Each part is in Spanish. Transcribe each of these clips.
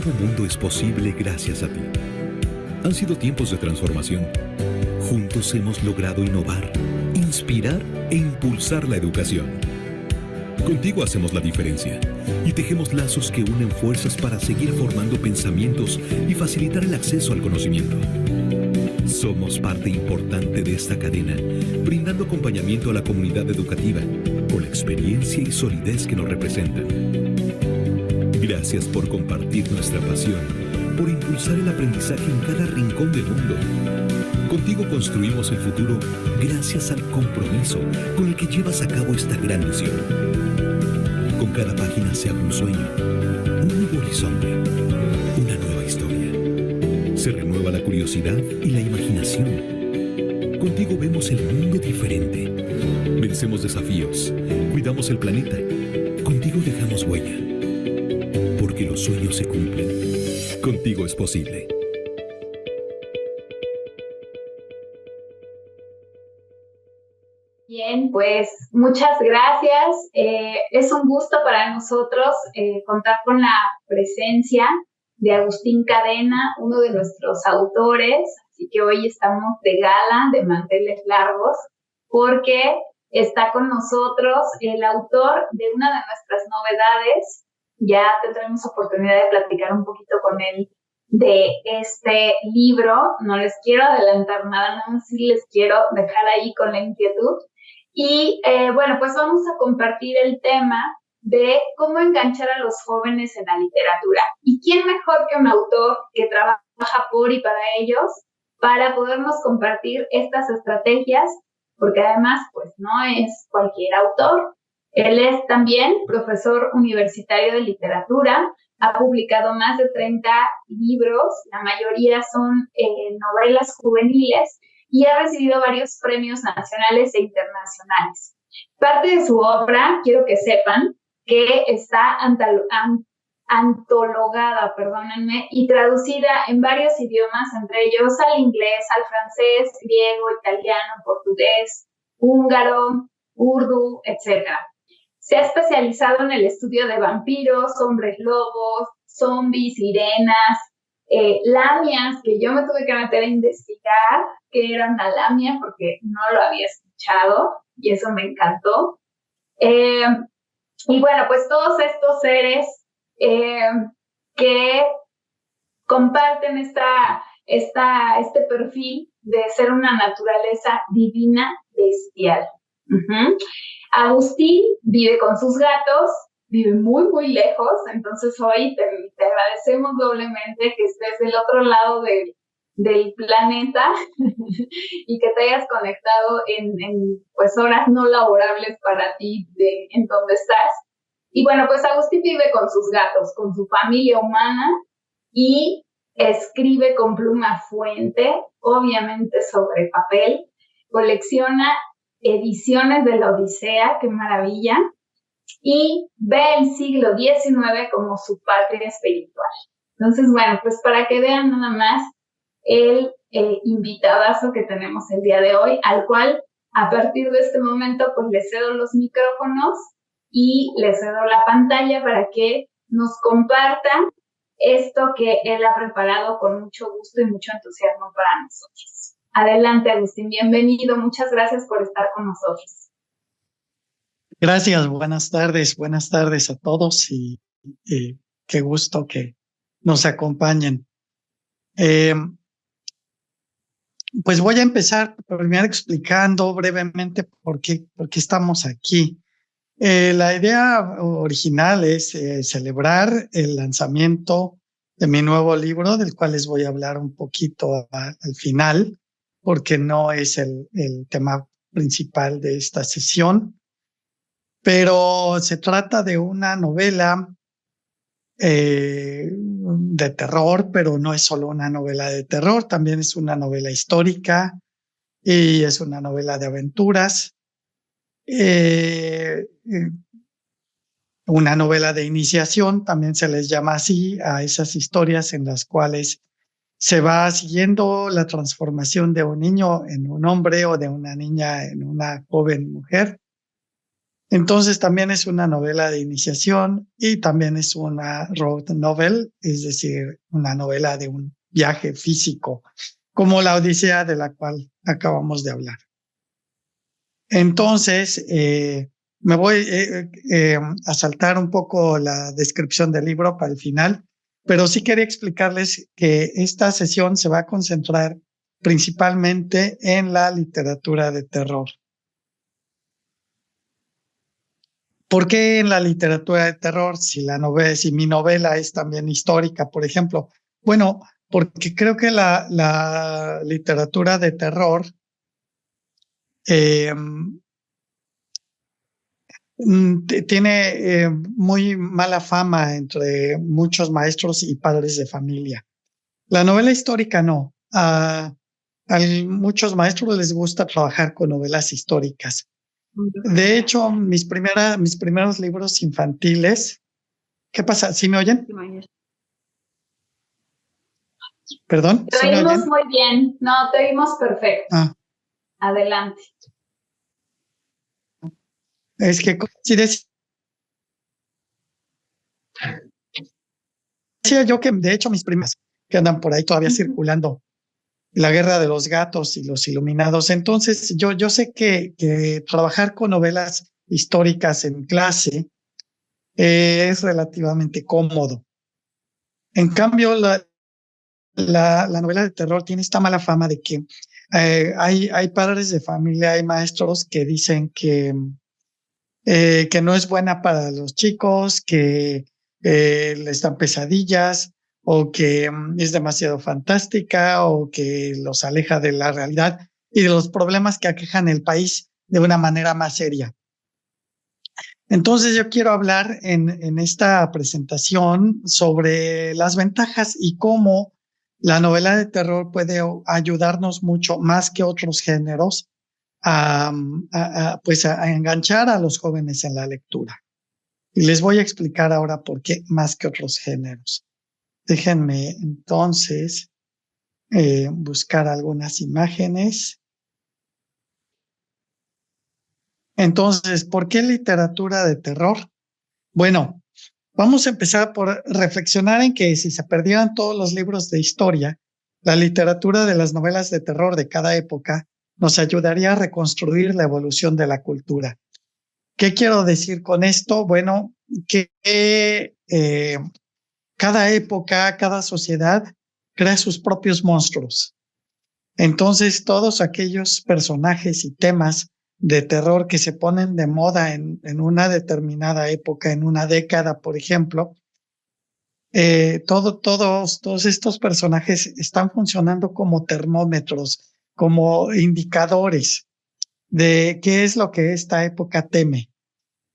nuevo mundo es posible gracias a ti. Han sido tiempos de transformación. Juntos hemos logrado innovar, inspirar e impulsar la educación. Contigo hacemos la diferencia y tejemos lazos que unen fuerzas para seguir formando pensamientos y facilitar el acceso al conocimiento. Somos parte importante de esta cadena, brindando acompañamiento a la comunidad educativa con la experiencia y solidez que nos representan. Gracias por compartir nuestra pasión, por impulsar el aprendizaje en cada rincón del mundo. Contigo construimos el futuro gracias al compromiso con el que llevas a cabo esta gran misión. Con cada página se abre un sueño, un nuevo horizonte, una nueva historia. Se renueva la curiosidad y la imaginación. Contigo vemos el mundo diferente. Vencemos desafíos, cuidamos el planeta. Contigo dejamos huella. Porque los sueños se cumplen. Contigo es posible. Bien, pues muchas gracias. Es un gusto para nosotros contar con la presencia de Agustín Cadena, uno de nuestros autores. Así que hoy estamos de gala, de manteles largos, porque está con nosotros el autor de una de nuestras novedades. Ya tendremos oportunidad de platicar un poquito con él de este libro. No les quiero adelantar nada más, sí les quiero dejar ahí con la inquietud. Y bueno, pues vamos a compartir el tema de cómo enganchar a los jóvenes en la literatura. ¿Y quién mejor que un autor que trabaja por y para ellos para podernos compartir estas estrategias? Porque además, pues no es cualquier autor. Él es también profesor universitario de literatura, ha publicado más de 30 libros, la mayoría son novelas juveniles, y ha recibido varios premios nacionales e internacionales. Parte de su obra, quiero que sepan, que está antologada, y traducida en varios idiomas, entre ellos al inglés, al francés, griego, italiano, portugués, húngaro, urdu, etc. Se ha especializado en el estudio de vampiros, hombres lobos, zombies, sirenas, lamias, que yo me tuve que meter a investigar qué era una lamia porque no lo había escuchado y eso me encantó. Y bueno, pues todos estos seres que comparten este perfil de ser una naturaleza divina bestial. Agustín vive con sus gatos, vive muy, muy lejos, entonces hoy te agradecemos doblemente que estés del otro lado del planeta y que te hayas conectado en pues horas no laborables para ti en donde estás. Y bueno, pues Agustín vive con sus gatos, con su familia humana y escribe con pluma fuente, obviamente sobre papel, colecciona ediciones de la Odisea, qué maravilla, y ve el siglo XIX como su patria espiritual. Entonces, bueno, pues para que vean nada más el invitadazo que tenemos el día de hoy, al cual a partir de este momento pues le cedo los micrófonos y le cedo la pantalla para que nos compartan esto que él ha preparado con mucho gusto y mucho entusiasmo para nosotros. Adelante, Agustín, bienvenido, muchas gracias por estar con nosotros. Gracias, buenas tardes a todos y qué gusto que nos acompañen. Pues voy a empezar primero explicando brevemente por qué estamos aquí. La idea original es celebrar el lanzamiento de mi nuevo libro, del cual les voy a hablar un poquito al final, porque no es el tema principal de esta sesión. Pero se trata de una novela de terror, pero no es solo una novela de terror, también es una novela histórica y es una novela de aventuras, una novela de iniciación, también se les llama así a esas historias en las cuales se va siguiendo la transformación de un niño en un hombre o de una niña en una joven mujer. Entonces también es una novela de iniciación y también es una road novel, es decir, una novela de un viaje físico, como la Odisea de la cual acabamos de hablar. Entonces, me voy a saltar un poco la descripción del libro para el final, pero sí quería explicarles que esta sesión se va a concentrar principalmente en la literatura de terror. ¿Por qué en la literatura de terror si mi novela es también histórica, por ejemplo? Bueno, porque creo que la literatura de terror tiene muy mala fama entre muchos maestros y padres de familia. La novela histórica no. A muchos maestros les gusta trabajar con novelas históricas. De hecho, mis primeros libros infantiles. ¿Qué pasa? ¿Sí me oyen? ¿Perdón? Te oímos muy bien. No, te oímos perfecto. Adelante. Es que si decía yo que de hecho mis primas que andan por ahí todavía circulando, La Guerra de los Gatos y Los Iluminados. Entonces yo sé que trabajar con novelas históricas en clase es relativamente cómodo. En cambio, la novela de terror tiene esta mala fama de que hay padres de familia, hay maestros que dicen que no es buena para los chicos, que les dan pesadillas o que es demasiado fantástica o que los aleja de la realidad y de los problemas que aquejan el país de una manera más seria. Entonces yo quiero hablar en esta presentación sobre las ventajas y cómo la novela de terror puede ayudarnos mucho más que otros géneros pues a enganchar a los jóvenes en la lectura. Y les voy a explicar ahora por qué más que otros géneros. Déjenme entonces buscar algunas imágenes. Entonces, ¿por qué literatura de terror? Bueno, vamos a empezar por reflexionar en que si se perdieran todos los libros de historia, la literatura de las novelas de terror de cada época nos ayudaría a reconstruir la evolución de la cultura. ¿Qué quiero decir con esto? Bueno, que cada época, cada sociedad crea sus propios monstruos. Entonces, todos aquellos personajes y temas de terror que se ponen de moda en una determinada época, en una década, por ejemplo, todos estos personajes están funcionando como termómetros, como indicadores de qué es lo que esta época teme,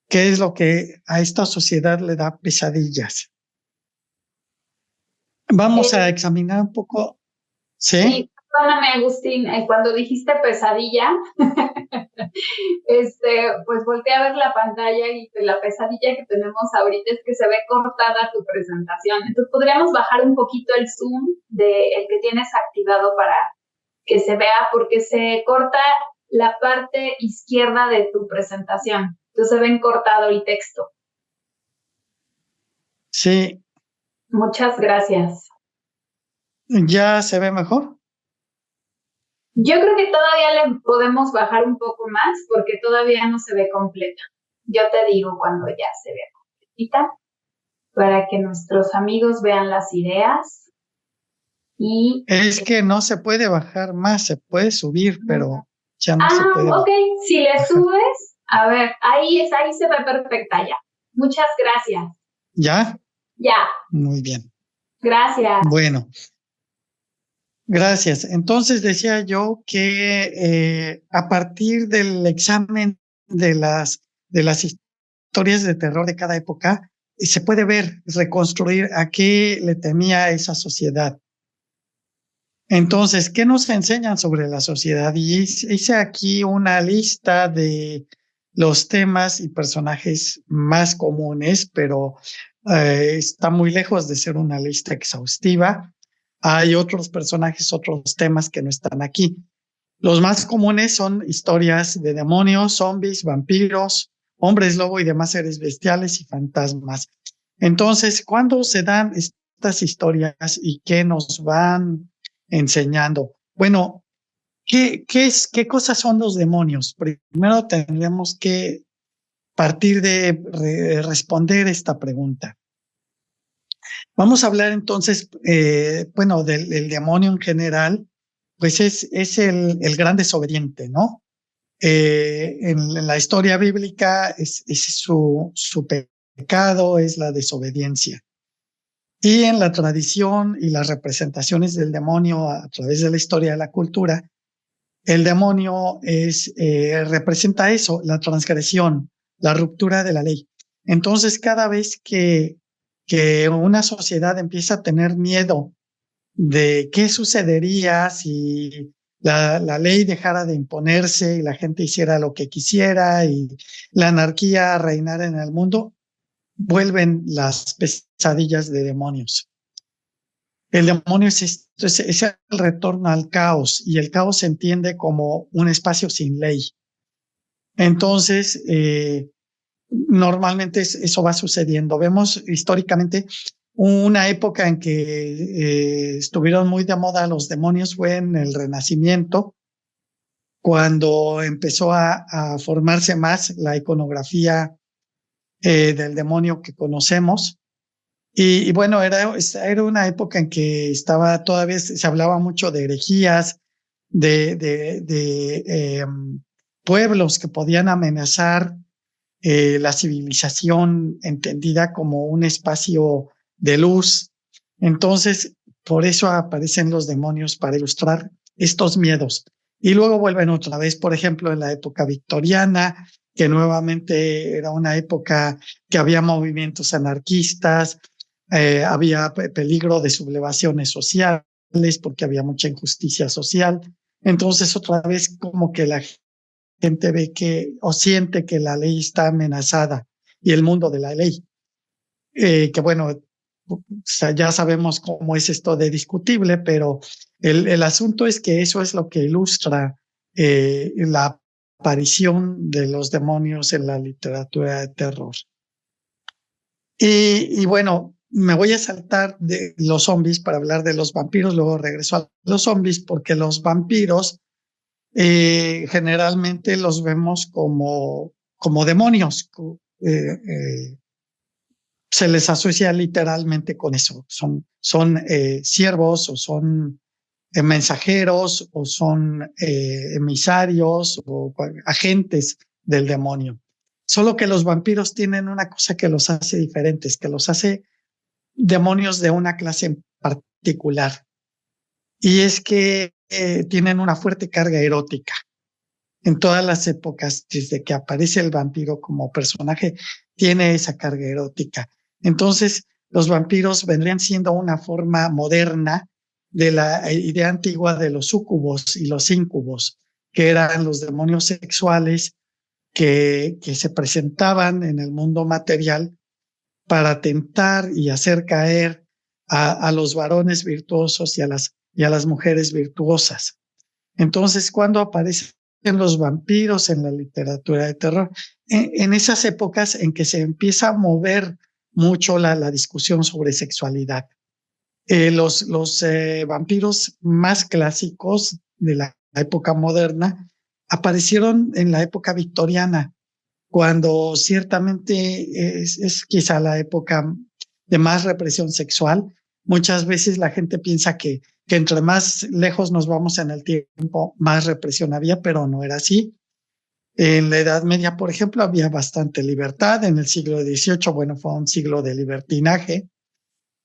qué es lo que a esta sociedad le da pesadillas. Vamos a examinar un poco. Sí, perdóname, Agustín, cuando dijiste pesadilla, pues volteé a ver la pantalla y la pesadilla que tenemos ahorita es que se ve cortada tu presentación. Entonces podríamos bajar un poquito el zoom del que tienes activado para que se vea, porque se corta la parte izquierda de tu presentación. Entonces se ven cortado el texto. Sí. Muchas gracias. ¿Ya se ve mejor? Yo creo que todavía le podemos bajar un poco más porque todavía no se ve completa. Yo te digo cuando ya se vea completita para que nuestros amigos vean las ideas. Y es que no se puede bajar más, se puede subir, pero ya no se puede. Ok, si le subes, a ver, ahí se ve perfecta ya. Muchas gracias. ¿Ya? Ya. Muy bien. Gracias. Bueno. Gracias. Entonces decía yo que a partir del examen de las historias de terror de cada época, se puede reconstruir a qué le temía esa sociedad. Entonces, ¿qué nos enseñan sobre la sociedad? Y hice aquí una lista de los temas y personajes más comunes, pero está muy lejos de ser una lista exhaustiva. Hay otros personajes, otros temas que no están aquí. Los más comunes son historias de demonios, zombies, vampiros, hombres lobo y demás seres bestiales y fantasmas. Entonces, ¿cuándo se dan estas historias y qué nos van enseñando? Bueno, ¿qué cosas son los demonios? Primero tendríamos que partir de responder esta pregunta. Vamos a hablar entonces, bueno, del demonio en general, pues es el gran desobediente, ¿no? En la historia bíblica es su pecado, es la desobediencia. Y en la tradición y las representaciones del demonio a través de la historia de la cultura, el demonio representa eso, la transgresión, la ruptura de la ley. Entonces, cada vez que una sociedad empieza a tener miedo de qué sucedería si la ley dejara de imponerse y la gente hiciera lo que quisiera y la anarquía reinara en el mundo, vuelven las pesadillas de demonios. El demonio es el retorno al caos, y el caos se entiende como un espacio sin ley. Entonces, normalmente eso va sucediendo. Vemos históricamente una época en que estuvieron muy de moda los demonios, fue en el Renacimiento, cuando empezó a formarse más la iconografía del demonio que conocemos. Y bueno, era una época en que todavía se hablaba mucho de herejías, de pueblos que podían amenazar la civilización entendida como un espacio de luz. Entonces, por eso aparecen los demonios, para ilustrar estos miedos. Y luego vuelven otra vez, por ejemplo, en la época victoriana, que nuevamente era una época que había movimientos anarquistas, había peligro de sublevaciones sociales porque había mucha injusticia social. Entonces, otra vez como que la gente ve o siente que la ley está amenazada y el mundo de la ley. Que bueno, o sea, ya sabemos cómo es esto de discutible, pero el asunto es que eso es lo que ilustra la aparición de los demonios en la literatura de terror. Y bueno, me voy a saltar de los zombies para hablar de los vampiros, luego regreso a los zombies, porque los vampiros generalmente los vemos como demonios. Se les asocia literalmente con eso. Son siervos, o son mensajeros, o son emisarios o agentes del demonio. Solo que los vampiros tienen una cosa que los hace diferentes, que los hace demonios de una clase en particular. Y es que tienen una fuerte carga erótica. En todas las épocas, desde que aparece el vampiro como personaje, tiene esa carga erótica. Entonces, los vampiros vendrían siendo una forma moderna de la idea antigua de los súcubos y los íncubos, que eran los demonios sexuales que se presentaban en el mundo material para tentar y hacer caer a los varones virtuosos y a las mujeres virtuosas. Entonces, cuando aparecen los vampiros en la literatura de terror, en esas épocas en que se empieza a mover mucho la discusión sobre sexualidad. Los vampiros más clásicos de la época moderna aparecieron en la época victoriana, cuando ciertamente es quizá la época de más represión sexual. Muchas veces la gente piensa que entre más lejos nos vamos en el tiempo, más represión había, pero no era así. En la Edad Media, por ejemplo, había bastante libertad. En el siglo XVIII, bueno, fue un siglo de libertinaje.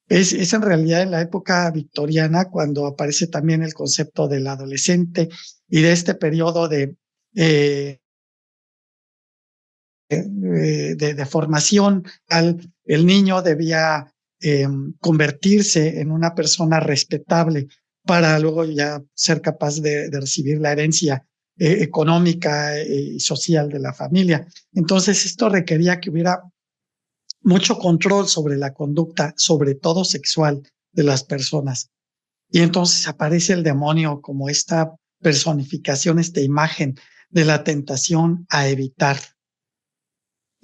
Es en realidad en la época victoriana cuando aparece también el concepto del adolescente y de este periodo de formación. El niño debía convertirse en una persona respetable para luego ya ser capaz de recibir la herencia económica y social de la familia. Entonces, esto requería que hubiera mucho control sobre la conducta, sobre todo sexual, de las personas. Y entonces aparece el demonio como esta personificación, esta imagen de la tentación a evitar.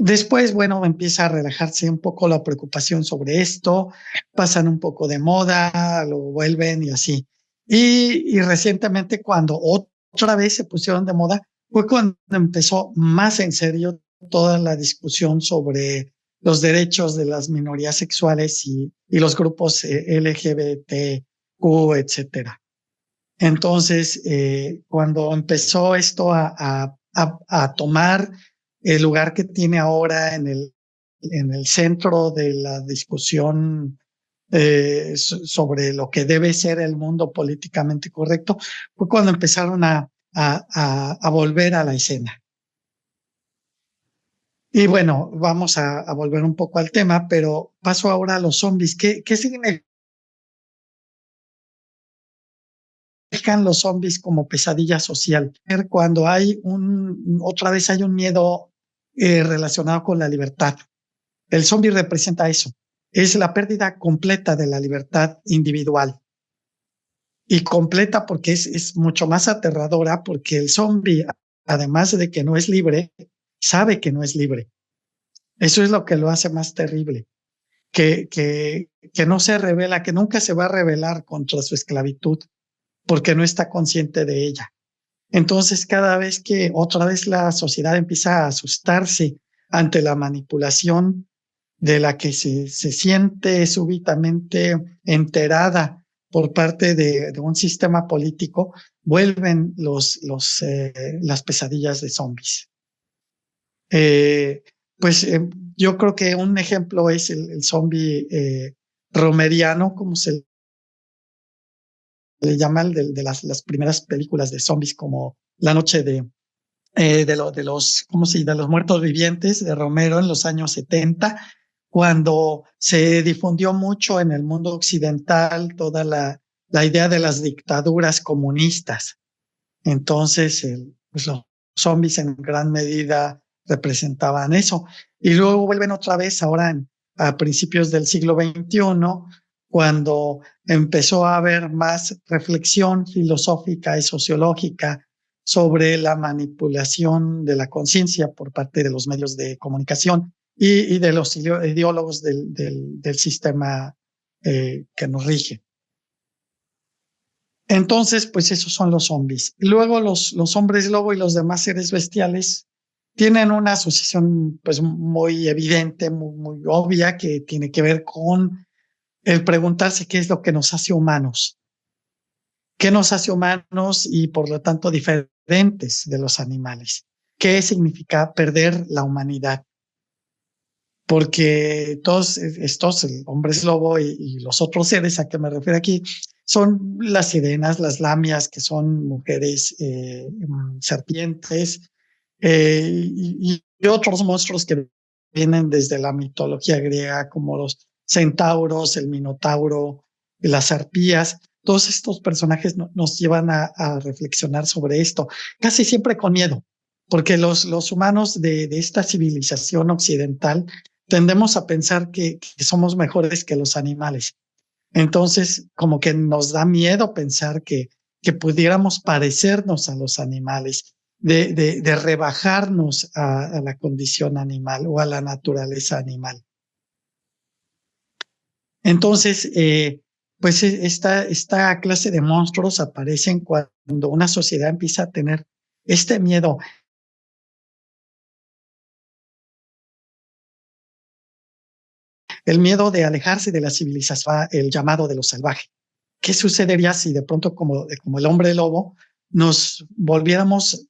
Después, bueno, empieza a relajarse un poco la preocupación sobre esto, pasan un poco de moda, lo vuelven y así. Y recientemente, cuando otra vez se pusieron de moda, fue cuando empezó más en serio toda la discusión sobre los derechos de las minorías sexuales y los grupos LGBTQ, etcétera. Entonces, cuando empezó esto a tomar el lugar que tiene ahora en el centro de la discusión sobre lo que debe ser el mundo políticamente correcto, fue cuando empezaron a volver a la escena. Y bueno, vamos a volver un poco al tema, pero paso ahora a los zombies. ¿Qué significan los zombies como pesadilla social? Cuando hay otra vez hay un miedo relacionado con la libertad. El zombie representa eso. Es la pérdida completa de la libertad individual. Y completa porque es mucho más aterradora, porque el zombie, además de que no es libre, sabe que no es libre. Eso es lo que lo hace más terrible. Que no se revela, que nunca se va a rebelar contra su esclavitud, porque no está consciente de ella. Entonces, cada vez que otra vez la sociedad empieza a asustarse ante la manipulación de la que se siente súbitamente enterada por parte de un sistema político, vuelven las pesadillas de zombies. Yo creo que un ejemplo es el zombie romeriano, como se le llama, de las primeras películas de zombies, como La Noche de los muertos vivientes de Romero en los años 70, cuando se difundió mucho en el mundo occidental toda la idea de las dictaduras comunistas. Entonces, los zombies en gran medida representaban eso. Y luego vuelven otra vez ahora a principios del siglo XXI, cuando empezó a haber más reflexión filosófica y sociológica sobre la manipulación de la conciencia por parte de los medios de comunicación y de los ideólogos del sistema que nos rige. Entonces, pues esos son los zombies. Luego los hombres lobo y los demás seres bestiales tienen una asociación pues muy evidente, muy obvia, que tiene que ver con el preguntarse qué es lo que nos hace humanos. ¿Qué nos hace humanos y por lo tanto diferentes de los animales? ¿Qué significa perder la humanidad? Porque todos estos hombres lobo y los otros seres a que me refiero aquí son las sirenas, las lamias, que son mujeres serpientes, y otros monstruos que vienen desde la mitología griega, como los centauros, el minotauro, las arpías. Todos estos personajes nos llevan a reflexionar sobre esto, casi siempre con miedo, porque los humanos de esta civilización occidental tendemos a pensar que somos mejores que los animales. Entonces, como que nos da miedo pensar que pudiéramos parecernos a los animales, de rebajarnos a la condición animal o a la naturaleza animal. Entonces, pues esta clase de monstruos aparecen cuando una sociedad empieza a tener este miedo. El miedo de alejarse de la civilización, el llamado de lo salvaje. ¿Qué sucedería si de pronto, como el hombre lobo, nos volviéramos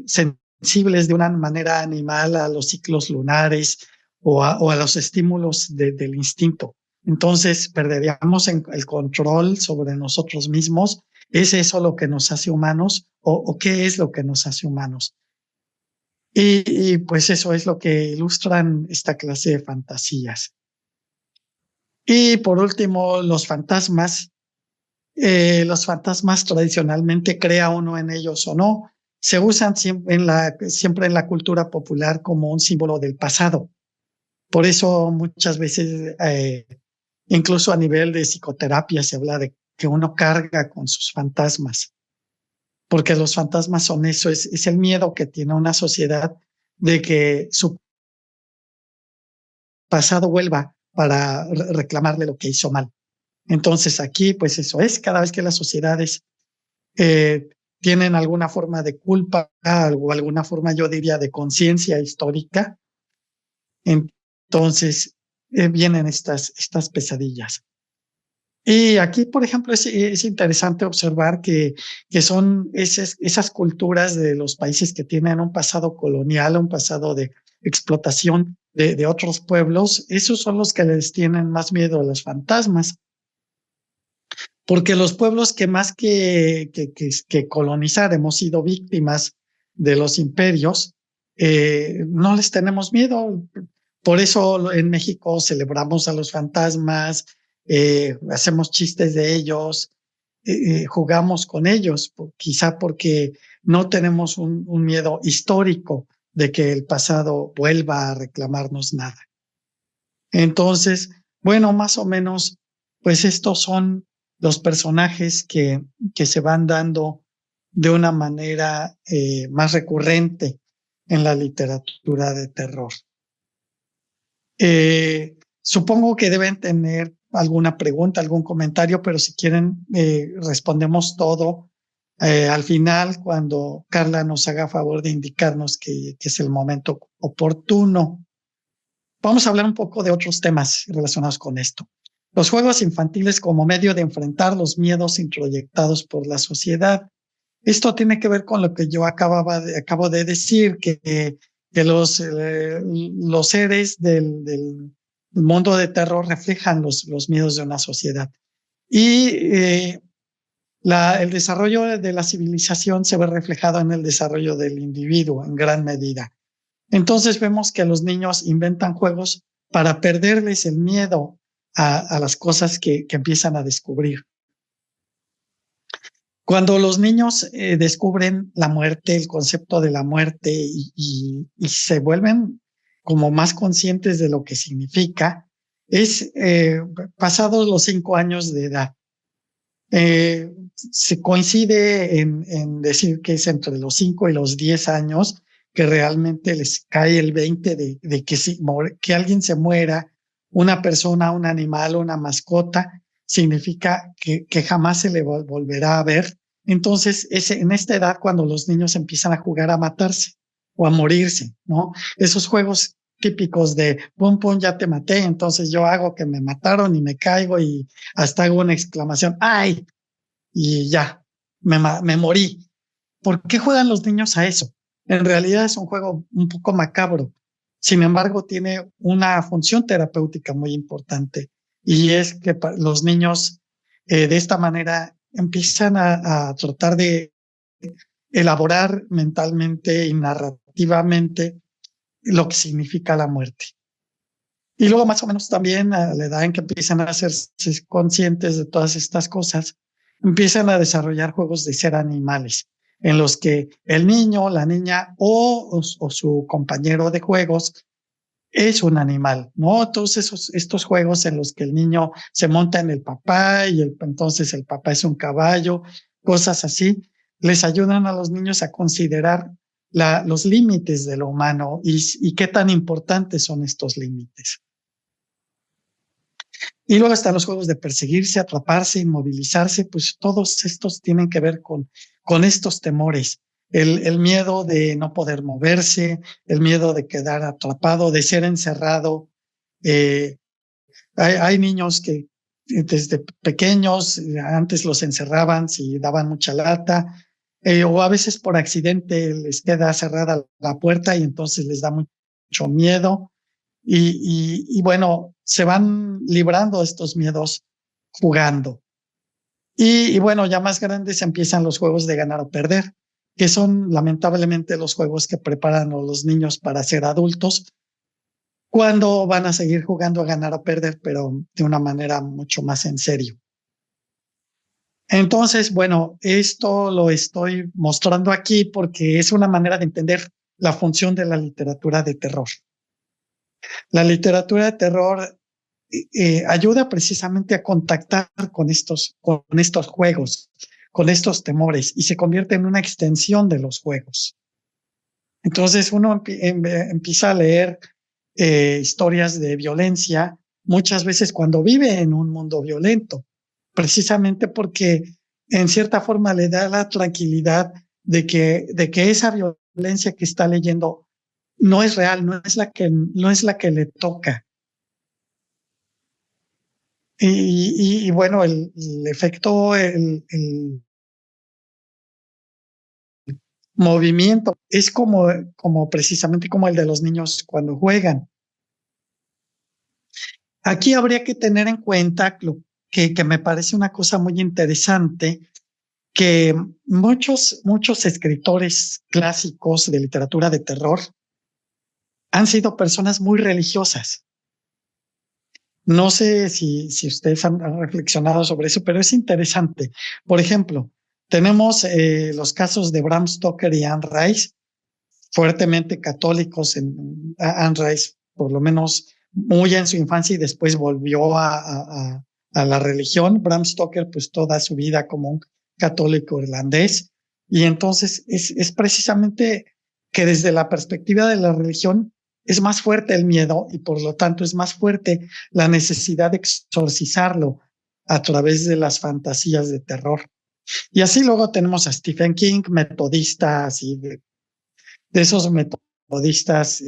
sensibles de una manera animal a los ciclos lunares o a los estímulos del instinto? Entonces perderíamos el control sobre nosotros mismos. ¿Es eso lo que nos hace humanos? ¿O qué es lo que nos hace humanos? Y pues eso es lo que ilustran esta clase de fantasías. Y por último, los fantasmas. Los fantasmas tradicionalmente, crea uno en ellos o no, se usan siempre en la cultura popular como un símbolo del pasado. Por eso muchas veces, incluso a nivel de psicoterapia, se habla de que uno carga con sus fantasmas, porque los fantasmas son eso, es el miedo que tiene una sociedad de que su pasado vuelva para reclamarle lo que hizo mal. Entonces aquí, pues eso es, cada vez que las sociedades tienen alguna forma de culpa o alguna forma, yo diría, de conciencia histórica, entonces vienen estas pesadillas. Y aquí, por ejemplo, es interesante observar que son esas culturas de los países que tienen un pasado colonial, un pasado de explotación de otros pueblos, esos son los que les tienen más miedo a los fantasmas. Porque los pueblos que más que colonizar hemos sido víctimas de los imperios, no les tenemos miedo. Por eso en México celebramos a los fantasmas, hacemos chistes de ellos, jugamos con ellos, quizá porque no tenemos un miedo histórico de que el pasado vuelva a reclamarnos nada. Entonces, bueno, más o menos, pues estos son los personajes que se van dando de una manera más recurrente en la literatura de terror. Supongo que deben tener alguna pregunta, algún comentario, pero si quieren respondemos todo al final cuando Carla nos haga favor de indicarnos que es el momento oportuno. Vamos a hablar un poco de otros temas relacionados con esto. Los juegos infantiles como medio de enfrentar los miedos introyectados por la sociedad. Esto tiene que ver con lo que yo acabo de decir, que los seres del mundo de terror reflejan los miedos de una sociedad. Y el desarrollo de la civilización se ve reflejado en el desarrollo del individuo en gran medida. Entonces vemos que los niños inventan juegos para perderles el miedo a las cosas que empiezan a descubrir. Cuando los niños descubren la muerte, el concepto de la muerte y se vuelven como más conscientes de lo que significa, es pasados los 5 años de edad. Se coincide en decir que es entre los 5 y los 10 años que realmente les cae el 20 de que alguien se muera, una persona, un animal, una mascota, significa que jamás se le volverá a ver. Entonces, en esta edad cuando los niños empiezan a jugar a matarse o a morirse, ¿no? Esos juegos típicos de pum, pum, ya te maté, entonces yo hago que me mataron y me caigo y hasta hago una exclamación, ¡ay! Y ya, me morí. ¿Por qué juegan los niños a eso? En realidad es un juego un poco macabro. Sin embargo, tiene una función terapéutica muy importante y es que los niños de esta manera empiezan a tratar de elaborar mentalmente y narrativamente lo que significa la muerte. Y luego más o menos también a la edad en que empiezan a hacerse conscientes de todas estas cosas, empiezan a desarrollar juegos de ser animales, en los que el niño, la niña o su compañero de juegos es un animal, ¿no? Entonces estos juegos en los que el niño se monta en el papá y entonces el papá es un caballo, cosas así, les ayudan a los niños a considerar los límites de lo humano y qué tan importantes son estos límites. Y luego están los juegos de perseguirse, atraparse, inmovilizarse, pues todos estos tienen que ver con estos temores. El miedo de no poder moverse, el miedo de quedar atrapado, de ser encerrado. Hay niños que desde pequeños, antes los encerraban si daban mucha lata, o a veces por accidente les queda cerrada la puerta y entonces les da mucho miedo. Y bueno, se van librando de estos miedos jugando. Y bueno, ya más grandes empiezan los juegos de ganar o perder, que son lamentablemente los juegos que preparan a los niños para ser adultos, cuando van a seguir jugando a ganar o perder, pero de una manera mucho más en serio. Entonces, bueno, esto lo estoy mostrando aquí porque es una manera de entender la función de la literatura de terror. La literatura de terror ayuda precisamente a contactar con estos juegos, con estos temores, y se convierte en una extensión de los juegos. Entonces uno empieza a leer historias de violencia, muchas veces cuando vive en un mundo violento, precisamente porque en cierta forma le da la tranquilidad de que esa violencia que está leyendo no es real, no es la que le toca. Y bueno, el efecto, el movimiento es como precisamente como el de los niños cuando juegan. Aquí habría que tener en cuenta lo que me parece una cosa muy interesante, que muchos escritores clásicos de literatura de terror han sido personas muy religiosas. No sé si ustedes han reflexionado sobre eso, pero es interesante. Por ejemplo, tenemos los casos de Bram Stoker y Anne Rice, fuertemente católicos. Anne Rice, por lo menos muy en su infancia, y después volvió a la religión. Bram Stoker, pues toda su vida como un católico irlandés. Y entonces es precisamente que desde la perspectiva de la religión es más fuerte el miedo y por lo tanto es más fuerte la necesidad de exorcizarlo a través de las fantasías de terror. Y así luego tenemos a Stephen King, metodista, así de esos metodistas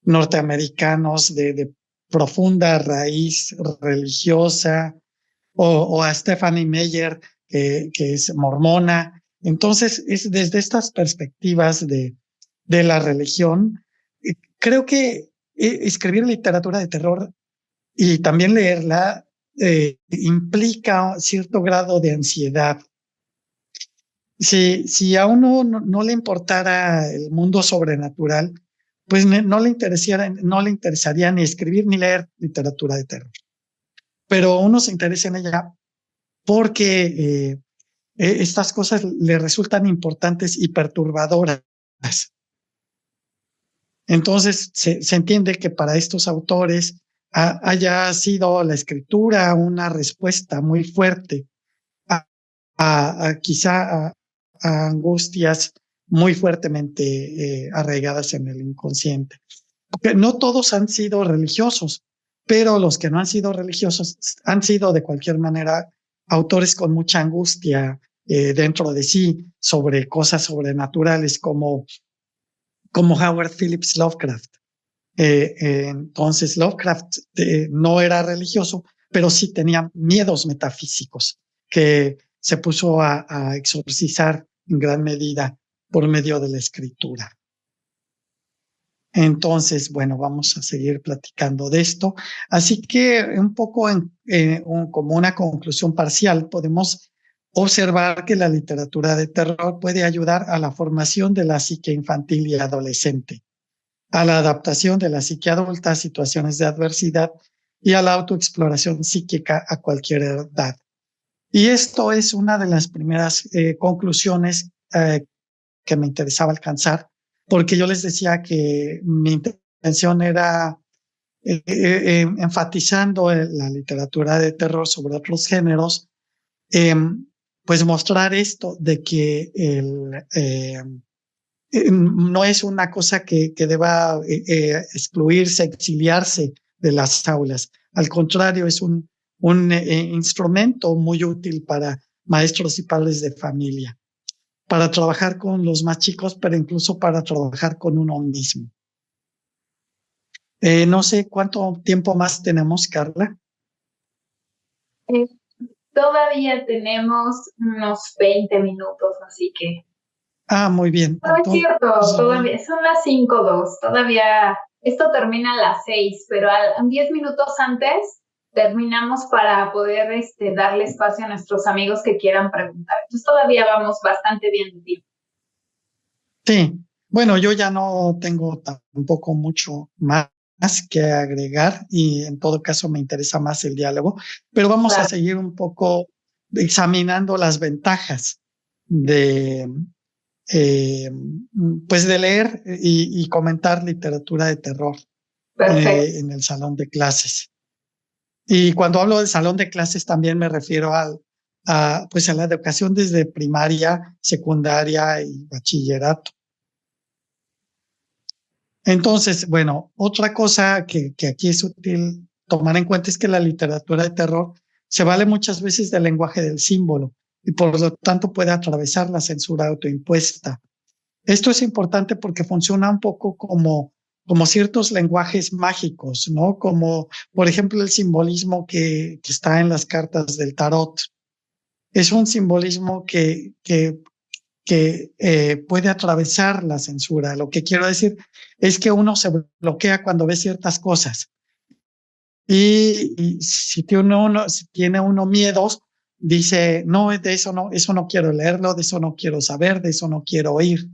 norteamericanos de profunda raíz religiosa, o a Stephanie Meyer, que es mormona. Entonces, es desde estas perspectivas de la religión, creo que escribir literatura de terror y también leerla implica cierto grado de ansiedad. Si a uno no le importara el mundo sobrenatural, pues no le interesaría ni escribir ni leer literatura de terror. Pero uno se interesa en ella porque estas cosas le resultan importantes y perturbadoras. Entonces se entiende que para estos autores haya sido la escritura una respuesta muy fuerte quizá a angustias muy fuertemente arraigadas en el inconsciente. Porque no todos han sido religiosos, pero los que no han sido religiosos han sido de cualquier manera autores con mucha angustia dentro de sí sobre cosas sobrenaturales como Howard Phillips Lovecraft. Entonces Lovecraft no era religioso, pero sí tenía miedos metafísicos que se puso a exorcizar en gran medida por medio de la escritura. Entonces, bueno, vamos a seguir platicando de esto. Así que un poco como una conclusión parcial, podemos observar que la literatura de terror puede ayudar a la formación de la psique infantil y adolescente, a la adaptación de la psique adulta a situaciones de adversidad y a la autoexploración psíquica a cualquier edad. Y esto es una de las primeras conclusiones que me interesaba alcanzar, porque yo les decía que mi intención era, enfatizando la literatura de terror sobre otros géneros, pues mostrar esto de que no es una cosa que deba excluirse, exiliarse de las aulas. Al contrario, es un instrumento muy útil para maestros y padres de familia, para trabajar con los más chicos, pero incluso para trabajar con uno mismo. No sé cuánto tiempo más tenemos, Carla. Todavía tenemos unos 20 minutos, así que... Muy bien. No es cierto, todavía son las 5:02, todavía esto termina a las 6, pero 10 minutos antes terminamos para poder darle espacio a nuestros amigos que quieran preguntar. Entonces todavía vamos bastante bien de tiempo. Sí, bueno, yo ya no tengo tampoco mucho más que agregar y en todo caso me interesa más el diálogo, pero vamos a seguir un poco examinando las ventajas de pues de leer y comentar literatura de terror en el salón de clases. Y cuando hablo del salón de clases también me refiero pues a la educación desde primaria, secundaria y bachillerato. Entonces, bueno, otra cosa que aquí es útil tomar en cuenta es que la literatura de terror se vale muchas veces del lenguaje del símbolo y por lo tanto puede atravesar la censura autoimpuesta. Esto es importante porque funciona un poco como ciertos lenguajes mágicos, ¿no? Como, por ejemplo, el simbolismo que está en las cartas del tarot. Es un simbolismo que puede atravesar la censura. Lo que quiero decir es que uno se bloquea cuando ve ciertas cosas. Y si tiene uno miedos, dice, no, de eso no quiero leerlo, de eso no quiero saber, de eso no quiero oír.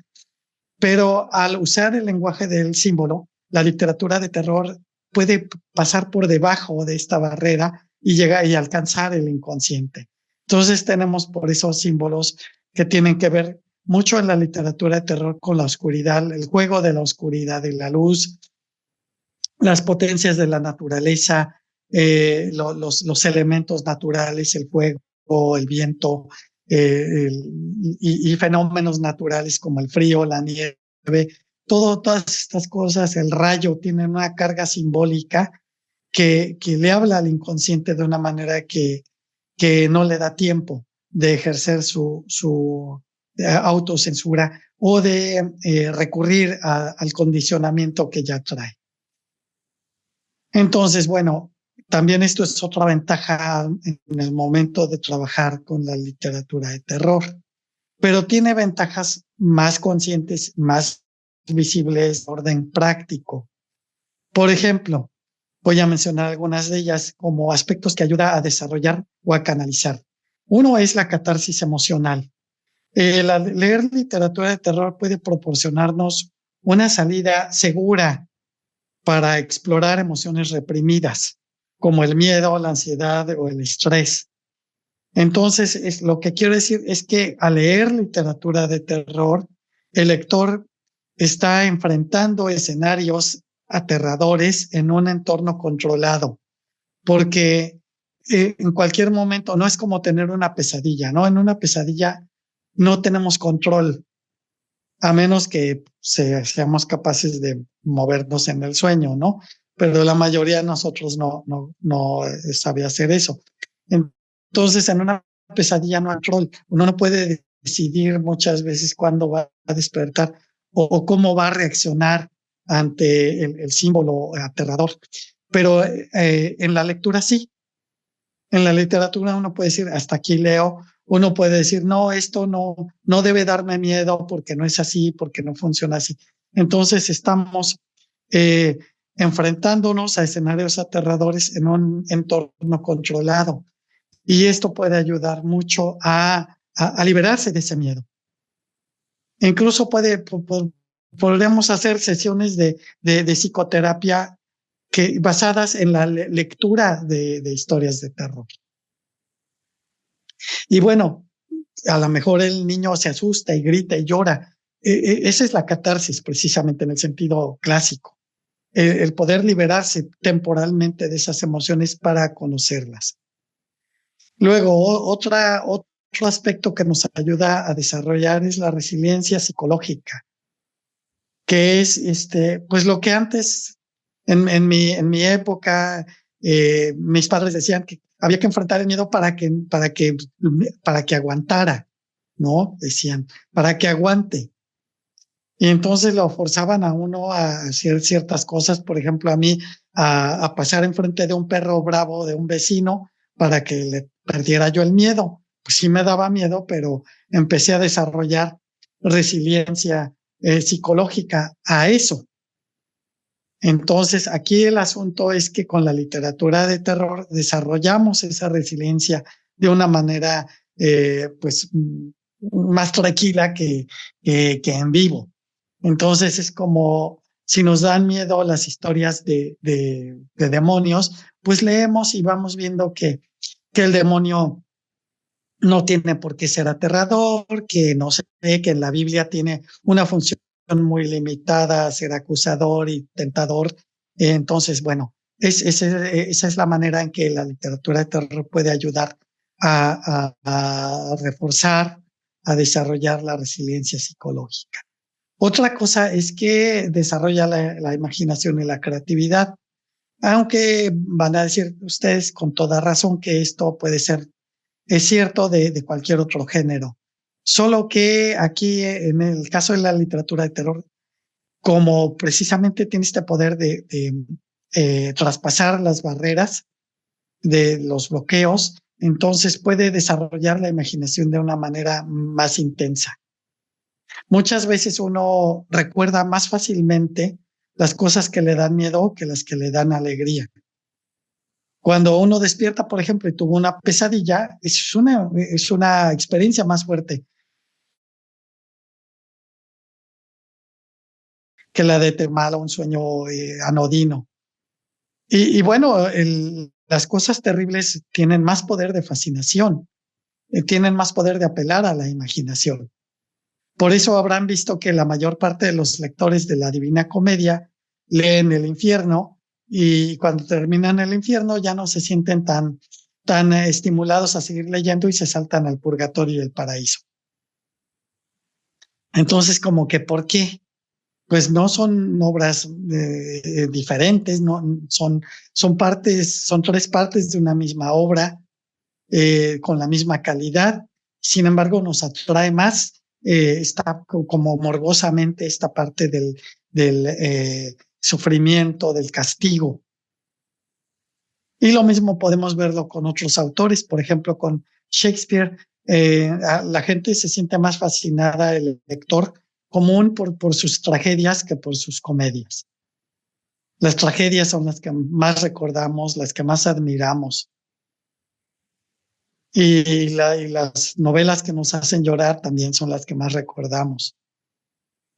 Pero al usar el lenguaje del símbolo, la literatura de terror puede pasar por debajo de esta barrera y llegar y alcanzar el inconsciente. Entonces tenemos por esos símbolos que tienen que ver mucho en la literatura de terror con la oscuridad, el juego de la oscuridad y la luz, las potencias de la naturaleza, los elementos naturales, el fuego, el viento, y fenómenos naturales como el frío, la nieve, todas estas cosas, el rayo, tienen una carga simbólica que le habla al inconsciente de una manera que no le da tiempo de ejercer su autocensura o de recurrir al condicionamiento que ya trae. Entonces, bueno, también esto es otra ventaja en el momento de trabajar con la literatura de terror, pero tiene ventajas más conscientes, más visibles, de orden práctico. Por ejemplo, voy a mencionar algunas de ellas como aspectos que ayuda a desarrollar o a canalizar. Uno es la catarsis emocional. Leer literatura de terror puede proporcionarnos una salida segura para explorar emociones reprimidas, como el miedo, la ansiedad o el estrés. Entonces, lo que quiero decir es que al leer literatura de terror, el lector está enfrentando escenarios aterradores en un entorno controlado, porque en cualquier momento no es como tener una pesadilla, ¿no? En una pesadilla no tenemos control, a menos que seamos capaces de movernos en el sueño, ¿no? Pero la mayoría de nosotros no sabe hacer eso. Entonces, en una pesadilla no hay control. Uno no puede decidir muchas veces cuándo va a despertar o cómo va a reaccionar ante el símbolo aterrador. Pero en la lectura sí. En la literatura uno puede decir, hasta aquí leo. Uno puede decir, no, esto no debe darme miedo porque no es así, porque no funciona así. Entonces estamos enfrentándonos a escenarios aterradores en un entorno controlado. Y esto puede ayudar mucho a liberarse de ese miedo. Incluso podríamos hacer sesiones de psicoterapia basadas en la lectura de historias de terror. Y bueno, a lo mejor el niño se asusta y grita y llora. Esa es la catarsis, precisamente en el sentido clásico. El poder liberarse temporalmente de esas emociones para conocerlas. Luego, otro aspecto que nos ayuda a desarrollar es la resiliencia psicológica, que es pues lo que antes, en mi época, mis padres decían que había que enfrentar el miedo para que aguantara, ¿no? Decían, para que aguante. Y entonces lo forzaban a uno a hacer ciertas cosas, por ejemplo, a mí, a pasar enfrente de un perro bravo de un vecino para que le perdiera yo el miedo. Pues sí me daba miedo, pero empecé a desarrollar resiliencia psicológica a eso. Entonces, aquí el asunto es que con la literatura de terror desarrollamos esa resiliencia de una manera pues más tranquila que en vivo. Entonces es como si nos dan miedo las historias de demonios, pues leemos y vamos viendo que el demonio no tiene por qué ser aterrador, que no sé, que en la Biblia tiene una función muy limitada, ser acusador y tentador. Entonces, bueno, esa es la manera en que la literatura de terror puede ayudar a reforzar, a desarrollar la resiliencia psicológica. Otra cosa es que desarrolla la imaginación y la creatividad, aunque van a decir ustedes con toda razón que esto puede ser, es cierto de cualquier otro género. Solo que aquí, en el caso de la literatura de terror, como precisamente tiene este poder de traspasar las barreras de los bloqueos, entonces puede desarrollar la imaginación de una manera más intensa. Muchas veces uno recuerda más fácilmente las cosas que le dan miedo que las que le dan alegría. Cuando uno despierta, por ejemplo, y tuvo una pesadilla, es una experiencia más fuerte que la de tener un sueño anodino. Y bueno, las cosas terribles tienen más poder de fascinación, tienen más poder de apelar a la imaginación. Por eso habrán visto que la mayor parte de los lectores de la Divina Comedia leen el infierno y cuando terminan el infierno ya no se sienten tan estimulados a seguir leyendo y se saltan al purgatorio y el paraíso. Entonces, como que ¿por qué? Pues no son obras diferentes, no son tres partes de una misma obra con la misma calidad. Sin embargo, nos atrae más está como morbosamente esta parte del sufrimiento, del castigo. Y lo mismo podemos verlo con otros autores, por ejemplo, con Shakespeare. La gente se siente más fascinada, el lector común, por sus tragedias que por sus comedias. Las tragedias son las que más recordamos, las que más admiramos. Y las novelas que nos hacen llorar también son las que más recordamos.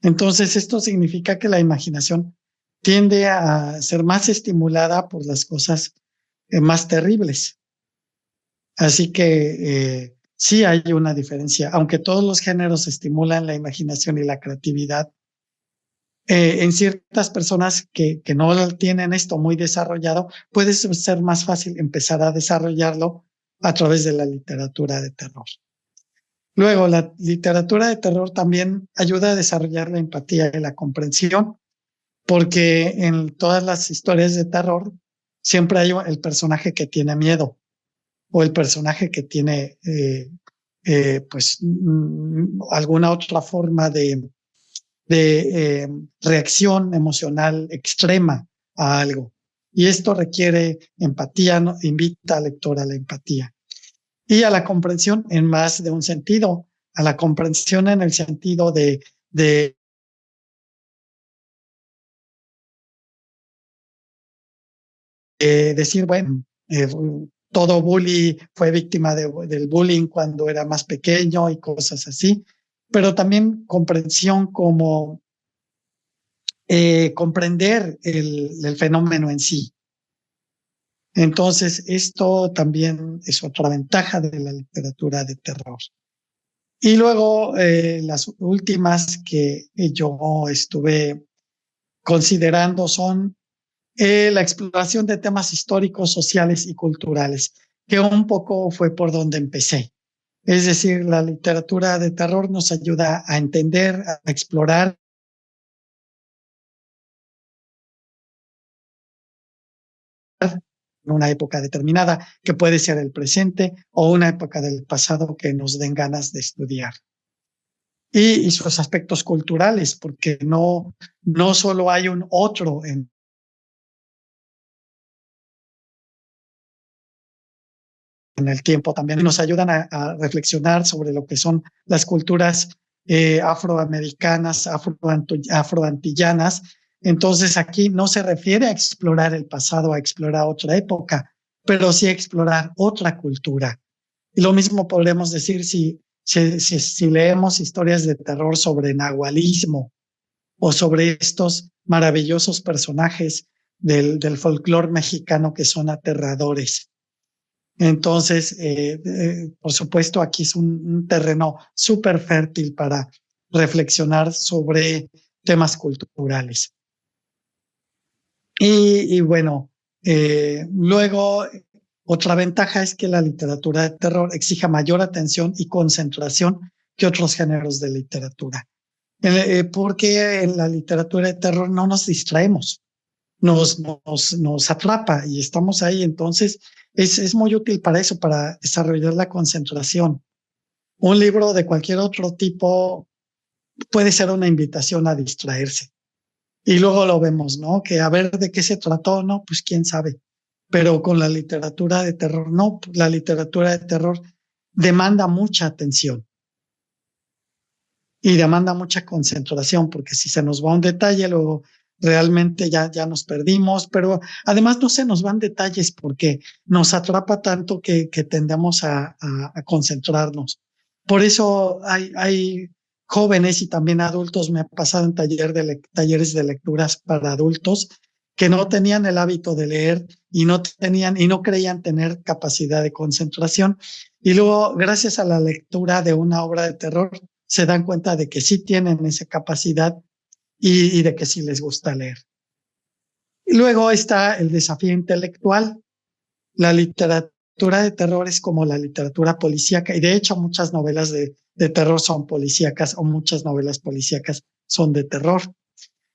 Entonces, esto significa que la imaginación tiende a ser más estimulada por las cosas más terribles. Así que sí hay una diferencia. Aunque todos los géneros estimulan la imaginación y la creatividad, en ciertas personas que no tienen esto muy desarrollado, puede ser más fácil empezar a desarrollarlo a través de la literatura de terror. Luego, la literatura de terror también ayuda a desarrollar la empatía y la comprensión, porque en todas las historias de terror siempre hay el personaje que tiene miedo o el personaje que tiene alguna otra forma de reacción emocional extrema a algo. Y esto requiere empatía, ¿no? Invita al lector a la empatía. Y a la comprensión en más de un sentido, a la comprensión en el sentido de decir, bueno, todo bully fue víctima del bullying cuando era más pequeño y cosas así, pero también comprensión como comprender el fenómeno en sí. Entonces, esto también es otra ventaja de la literatura de terror. Y luego, las últimas que yo estuve considerando son la exploración de temas históricos, sociales y culturales, que un poco fue por donde empecé. Es decir, la literatura de terror nos ayuda a entender, a explorar en una época determinada, que puede ser el presente o una época del pasado que nos den ganas de estudiar. Y sus aspectos culturales, porque no solo hay un otro en el tiempo, también nos ayudan a reflexionar sobre lo que son las culturas afroamericanas, afroantillanas. Entonces aquí no se refiere a explorar el pasado, a explorar otra época, pero sí a explorar otra cultura. Y lo mismo podremos decir si leemos historias de terror sobre nahualismo o sobre estos maravillosos personajes del folclore mexicano que son aterradores. Entonces, por supuesto, aquí es un terreno súper fértil para reflexionar sobre temas culturales. Y bueno, luego otra ventaja es que la literatura de terror exige mayor atención y concentración que otros géneros de literatura. porque en la literatura de terror no nos distraemos, nos atrapa y estamos ahí. Entonces, es muy útil para eso, para desarrollar la concentración. Un libro de cualquier otro tipo puede ser una invitación a distraerse. Y luego lo vemos, ¿no? Que a ver de qué se trató, ¿no? Pues quién sabe. Pero con la literatura de terror, no. La literatura de terror demanda mucha atención y demanda mucha concentración, porque si se nos va un detalle, luego realmente ya nos perdimos, pero además no se nos van detalles porque nos atrapa tanto que tendemos a concentrarnos. Por eso hay jóvenes y también adultos, me ha pasado en talleres de lecturas para adultos, que no tenían el hábito de leer y no creían tener capacidad de concentración. Y luego, gracias a la lectura de una obra de terror, se dan cuenta de que sí tienen esa capacidad y de que sí les gusta leer. Y luego está el desafío intelectual. La literatura de terror es como la literatura policíaca, y de hecho muchas novelas de terror son policíacas, o muchas novelas policíacas son de terror.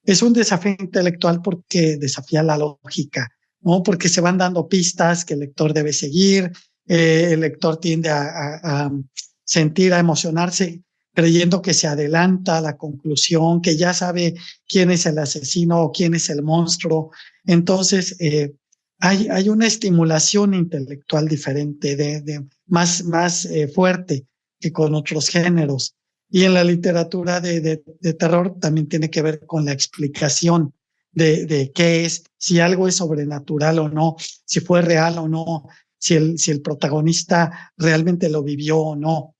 Es un desafío intelectual porque desafía la lógica, ¿no? Porque se van dando pistas que el lector debe seguir, el lector tiende a sentir, a emocionarse, creyendo que se adelanta a la conclusión, que ya sabe quién es el asesino o quién es el monstruo. Entonces, hay una estimulación intelectual diferente, más fuerte que con otros géneros. Y en la literatura de terror también tiene que ver con la explicación de qué es, si algo es sobrenatural o no, si fue real o no, si el protagonista realmente lo vivió o no.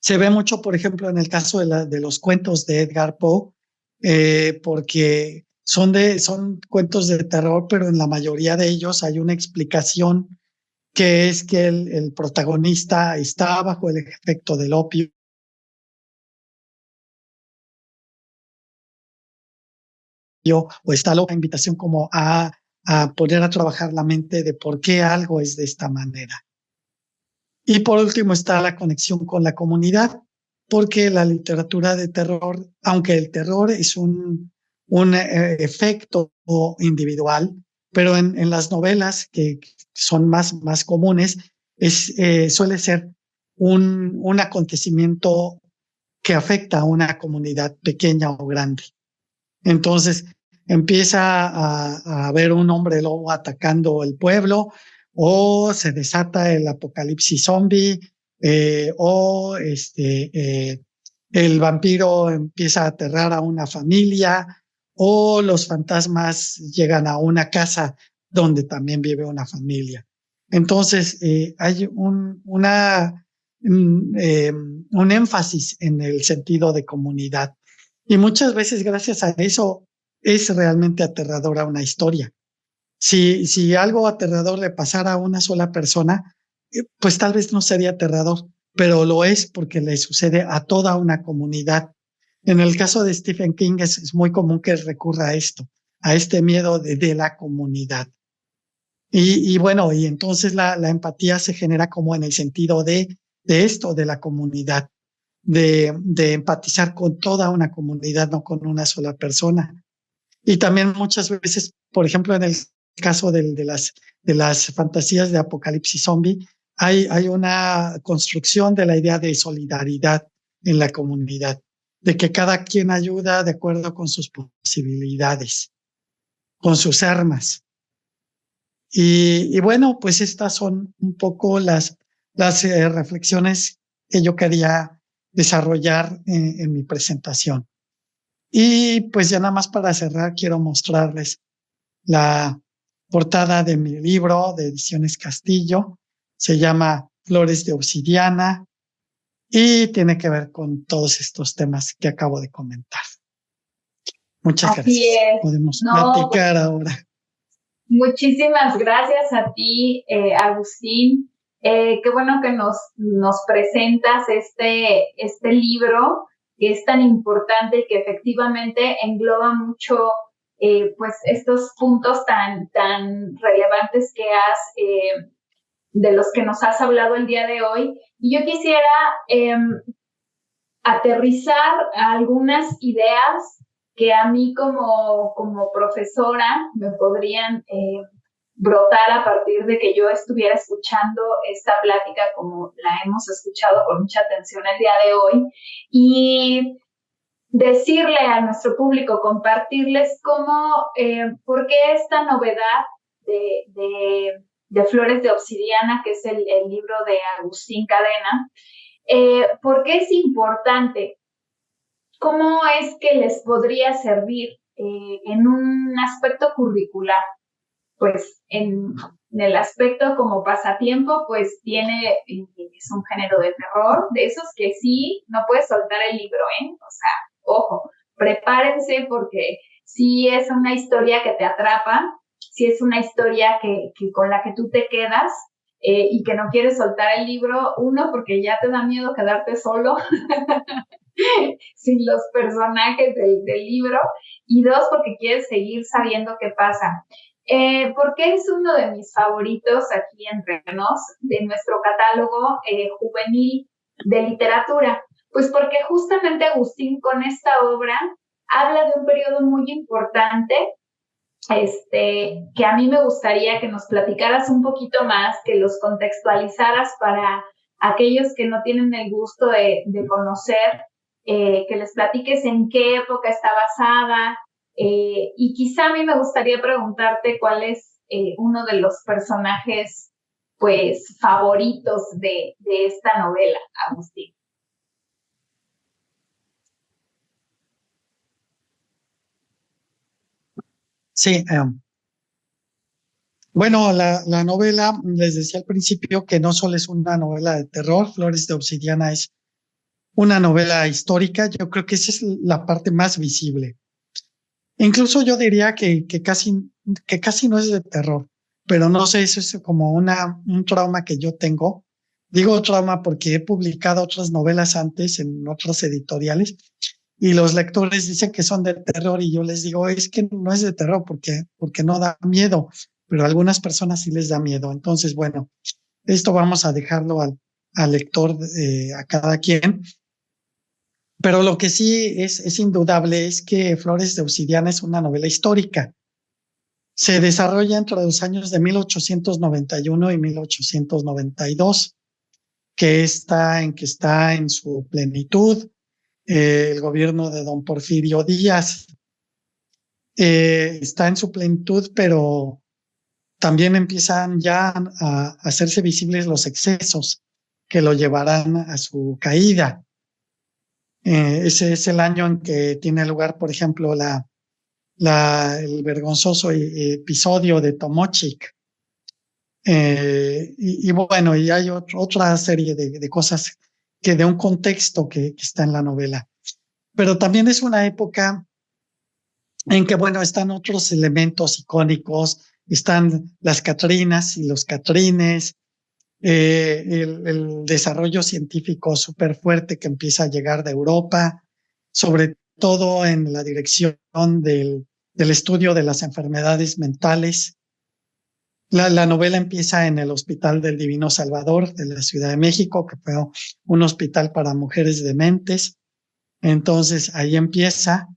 Se ve mucho, por ejemplo, en el caso de los cuentos de Edgar Poe, porque son cuentos de terror, pero en la mayoría de ellos hay una explicación, que es que el protagonista está bajo el efecto del opio, o está la invitación como a poner a trabajar la mente de por qué algo es de esta manera. Y por último está la conexión con la comunidad, porque la literatura de terror, aunque el terror es un efecto individual, pero en las novelas que son más comunes, suele ser un acontecimiento que afecta a una comunidad pequeña o grande. Entonces empieza a haber un hombre lobo atacando el pueblo, o se desata el apocalipsis zombie, o el vampiro empieza a aterrar a una familia, o los fantasmas llegan a una casa donde también vive una familia. Entonces hay un énfasis en el sentido de comunidad. Y muchas veces, gracias a eso, es realmente aterradora una historia. Si algo aterrador le pasara a una sola persona, pues tal vez no sería aterrador, pero lo es porque le sucede a toda una comunidad. En el caso de Stephen King es muy común que recurra a esto, a este miedo de la comunidad. Y bueno, y entonces la empatía se genera como en el sentido de esto, de la comunidad. De empatizar con toda una comunidad, no con una sola persona. Y también muchas veces, por ejemplo, en el caso de las fantasías de apocalipsis zombie, hay una construcción de la idea de solidaridad en la comunidad, de que cada quien ayuda de acuerdo con sus posibilidades, con sus armas. Y bueno, pues estas son un poco las reflexiones que yo quería desarrollar en mi presentación. Y pues ya nada más para cerrar, quiero mostrarles la portada de mi libro de Ediciones Castillo. Se llama Flores de Obsidiana y tiene que ver con todos estos temas que acabo de comentar. Muchas gracias. Podemos platicar ahora. Muchísimas gracias a ti, Agustín. Qué bueno que nos presentas este libro que es tan importante y que efectivamente engloba mucho pues estos puntos tan relevantes de los que nos has hablado el día de hoy. Y yo quisiera aterrizar algunas ideas que a mí como profesora me podrían brotar a partir de que yo estuviera escuchando esta plática como la hemos escuchado con mucha atención el día de hoy, y decirle a nuestro público, compartirles cómo, por qué esta novedad de Flores de Obsidiana, que es el libro de Agustín Cadena, por qué es importante, cómo es que les podría servir en un aspecto curricular. Pues en el aspecto como pasatiempo, pues es un género de terror, de esos que sí, no puedes soltar el libro, o sea, ojo, prepárense porque sí es una historia que te atrapa, sí es una historia que con la que tú te quedas y que no quieres soltar el libro, uno, porque ya te da miedo quedarte solo sin los personajes del libro, y dos, porque quieres seguir sabiendo qué pasa. Porque es uno de mis favoritos aquí entre nos, de nuestro catálogo juvenil de literatura. Pues porque justamente Agustín con esta obra habla de un periodo muy importante, que a mí me gustaría que nos platicaras un poquito más, que los contextualizaras para aquellos que no tienen el gusto de conocer, que les platiques en qué época está basada. Y quizá a mí me gustaría preguntarte cuál es uno de los personajes, pues, favoritos de esta novela, Agustín. Sí, bueno, la novela, les decía al principio que no solo es una novela de terror, Flores de Obsidiana es una novela histórica. Yo creo que esa es la parte más visible. Incluso yo diría que casi no es de terror, pero no sé, eso es como un trauma que yo tengo. Digo trauma porque he publicado otras novelas antes en otras editoriales y los lectores dicen que son de terror y yo les digo, es que no es de terror porque no da miedo, pero a algunas personas sí les da miedo. Entonces, bueno, esto vamos a dejarlo al lector, a cada quien. Pero lo que sí es indudable es que Flores de Obsidiana es una novela histórica. Se desarrolla entre los años de 1891 y 1892, que está en su plenitud el gobierno de don Porfirio Díaz. Está en su plenitud, pero también empiezan ya a hacerse visibles los excesos que lo llevarán a su caída. Ese es el año en que tiene lugar, por ejemplo, el vergonzoso episodio de Tomochic. Y bueno, y hay otra serie de cosas que de un contexto que está en la novela. Pero también es una época en que, bueno, están otros elementos icónicos, están las Catrinas y los Catrines, el desarrollo científico súper fuerte que empieza a llegar de Europa, sobre todo en la dirección del estudio de las enfermedades mentales. La novela empieza en el Hospital del Divino Salvador de la Ciudad de México, que fue un hospital para mujeres dementes. Entonces ahí empieza,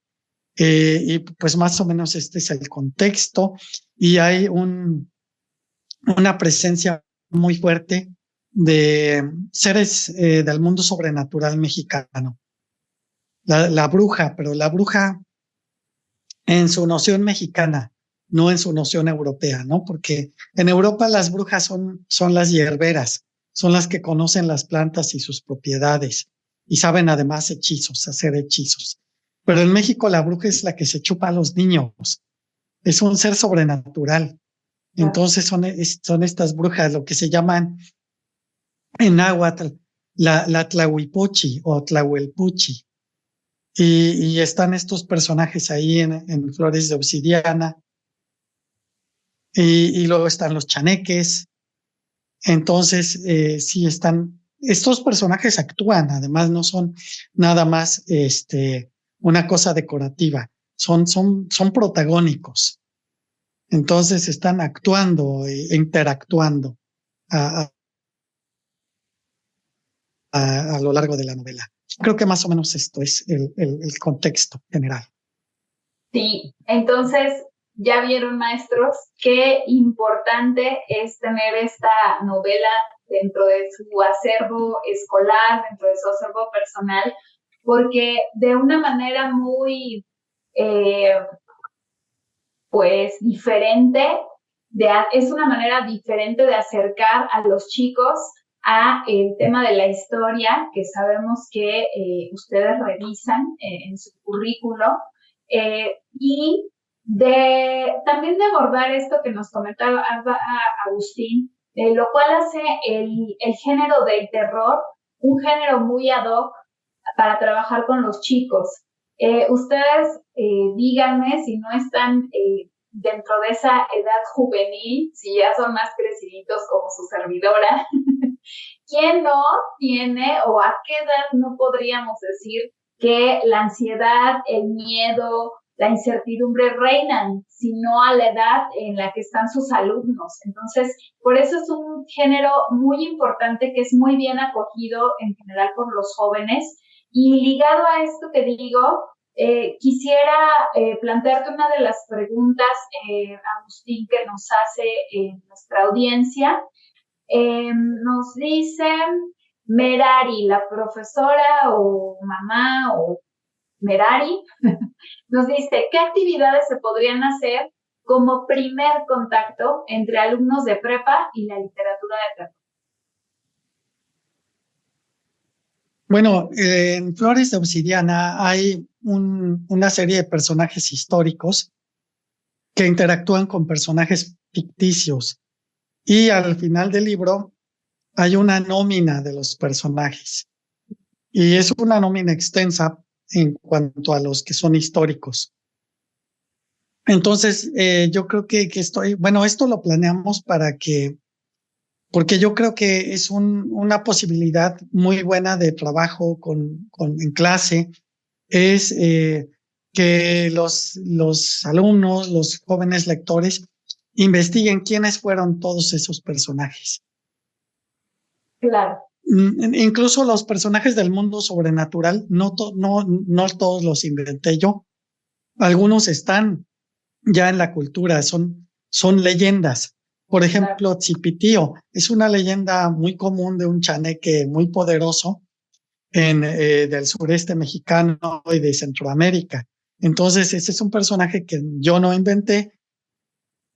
y pues más o menos este es el contexto, y hay una presencia muy fuerte de seres del mundo sobrenatural mexicano. La bruja, pero la bruja en su noción mexicana, no en su noción europea, ¿no? Porque en Europa las brujas son las hierberas, son las que conocen las plantas y sus propiedades y saben además hacer hechizos. Pero en México la bruja es la que se chupa a los niños, es un ser sobrenatural. Entonces son estas brujas, lo que se llaman en náhuatl la Tlahuipuchi o Tlahuelpuchi. Y están estos personajes ahí en Flores de Obsidiana. Y luego están los chaneques. Entonces, sí están, estos personajes actúan, además no son nada más una cosa decorativa, son protagónicos. Entonces están actuando e interactuando a lo largo de la novela. Creo que más o menos esto es el contexto general. Sí, entonces ya vieron, maestros, qué importante es tener esta novela dentro de su acervo escolar, dentro de su acervo personal, porque de una manera muy, pues, diferente, es una manera diferente de acercar a los chicos a el tema de la historia, que sabemos que ustedes revisan en su currículo, y también de abordar esto que nos comentaba Agustín, lo cual hace el género del terror un género muy ad hoc para trabajar con los chicos. Ustedes díganme si no están dentro de esa edad juvenil, si ya son más creciditos como su servidora. ¿Quién no tiene o a qué edad no podríamos decir que la ansiedad, el miedo, la incertidumbre reinan, sino a la edad en la que están sus alumnos? Entonces, por eso es un género muy importante que es muy bien acogido en general por los jóvenes. Y ligado a esto que digo, quisiera plantearte una de las preguntas, Agustín, que nos hace nuestra audiencia. Nos dice Merari, la profesora o mamá o Merari, nos dice, ¿qué actividades se podrían hacer como primer contacto entre alumnos de prepa y la literatura de terror? Bueno, en Flores de Obsidiana hay una serie de personajes históricos que interactúan con personajes ficticios y al final del libro hay una nómina de los personajes y es una nómina extensa en cuanto a los que son históricos. Entonces, yo creo que esto lo planeamos porque yo creo que es una posibilidad muy buena de trabajo en clase, es que los alumnos, los jóvenes lectores, investiguen quiénes fueron todos esos personajes. Claro. Incluso los personajes del mundo sobrenatural, no todos los inventé yo. Algunos están ya en la cultura, son leyendas. Por ejemplo, Tzipitío es una leyenda muy común de un chaneque muy poderoso del sureste mexicano y de Centroamérica. Entonces, ese es un personaje que yo no inventé,